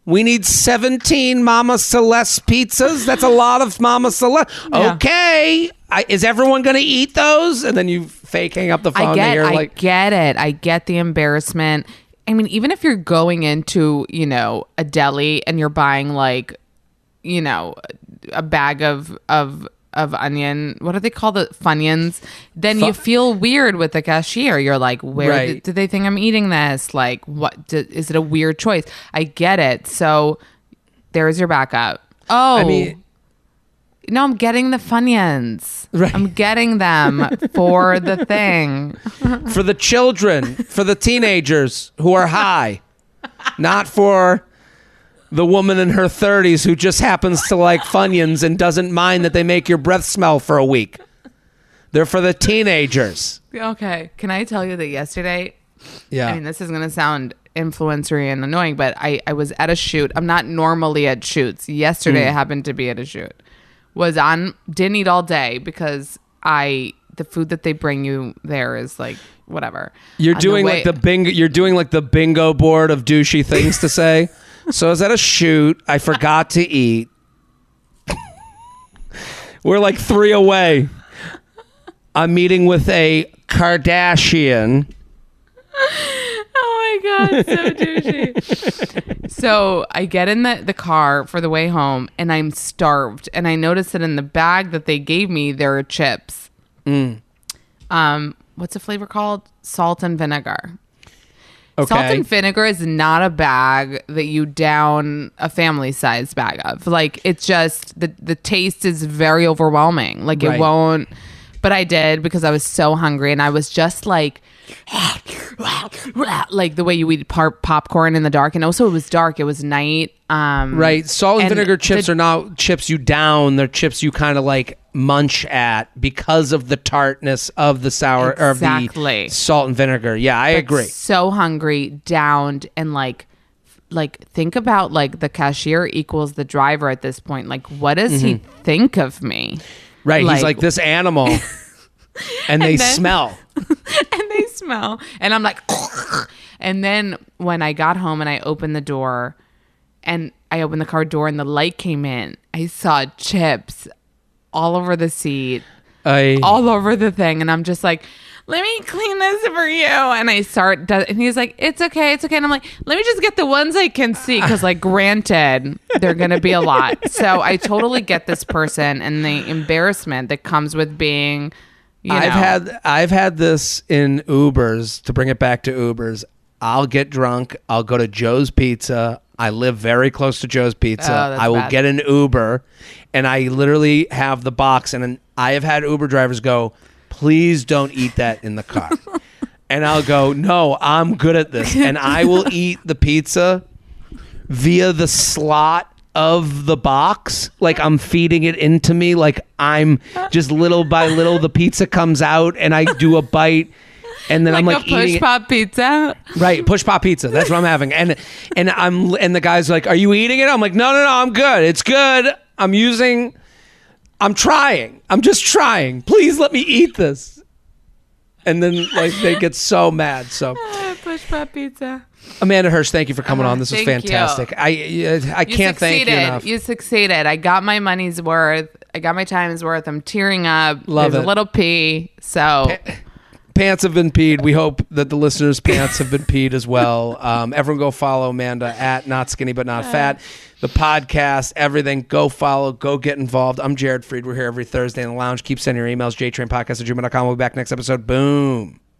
We need 17 Mama Celeste pizzas. That's a lot of Mama Celeste. Yeah. Okay. Is everyone going to eat those? And then you fake hang up the phone. I get it. I get the embarrassment. I mean, even if you're going into, a deli and you're buying like, a bag of onion, what do they call the Funyuns? Then you feel weird with the cashier. You're like, where did they think I'm eating this? Like, is it a weird choice? I get it. So there's your backup. Oh, I mean, no, I'm getting the Funyuns. Right. I'm getting them for the thing. For the children, for the teenagers who are high, not for the woman in her 30s who just happens to like Funyuns and doesn't mind that they make your breath smell for a week. They're for the teenagers. Okay. Can I tell you that yesterday? Yeah. I mean, this is going to sound influencery and annoying, but I was at a shoot. I'm not normally at shoots. Yesterday I happened to be at a shoot. Didn't eat all day because the the food that they bring you there is like whatever. You're doing like the bingo. You're doing like the bingo board of douchey things to say. So I was at a shoot. I forgot to eat. We're like 3 away. I'm meeting with a Kardashian. Oh my God, so douchey. So I get in the car for the way home and I'm starved. And I noticed that in the bag that they gave me, there are chips. What's the flavor called? Salt and vinegar. Okay. Salt and vinegar is not a bag that you down a family size bag of. Like, it's just the taste is very overwhelming. Like, it won't. But I did because I was so hungry and I was just like the way you eat popcorn in the dark. And also it was dark. It was night. Right. Salt and vinegar chips are not chips you down. They're chips you kind of like munch at because of the tartness of the sour or the salt and vinegar. Yeah, I agree. So hungry, downed, and like think about like the cashier equals the driver at this point. Like, what does he think of me? Right. He's like this animal. And they smell. And they smell. And I'm like, and then when I got home and I opened the door and I opened the car door and the light came in, I saw chips all over the seat, all over the thing. And I'm just like, let me clean this for you. And and he's like, it's okay. And I'm like, let me just get the ones I can see. Cause like, granted, they're going to be a lot. So I totally get this person and the embarrassment that comes with being, I've had this in Ubers. To bring it back to Ubers, I'll get drunk. I'll go to Joe's Pizza. I live very close to Joe's Pizza. I will get an Uber, and I literally have the box. And I have had Uber drivers go, please don't eat that in the car. And I'll go, no, I'm good at this. And I will eat the pizza via the slot of the box. Like I'm feeding it into me. Like I'm just little by little, the pizza comes out and I do a bite. And then I'm like a push pop pizza. Right. Push pop pizza. That's what I'm having. And the guy's like, are you eating it? I'm like, no, I'm good. It's good. I'm trying. I'm just trying. Please let me eat this. And then like they get so mad. So push pop pizza. Amanda Hirsch, thank you for coming on. This was fantastic. I can't thank you enough. You succeeded. I got my money's worth. I got my time's worth. I'm tearing up. Love There's it. a little pee. So pants have been peed. We hope that the listeners' pants have been peed as well. Everyone go follow Amanda at Not Skinny But Not Fat. The podcast, everything. Go follow. Go get involved. I'm Jared Freid. We're here every Thursday in the lounge. Keep sending your emails. JTrainPodcast@gmail.com. We'll be back next episode. Boom.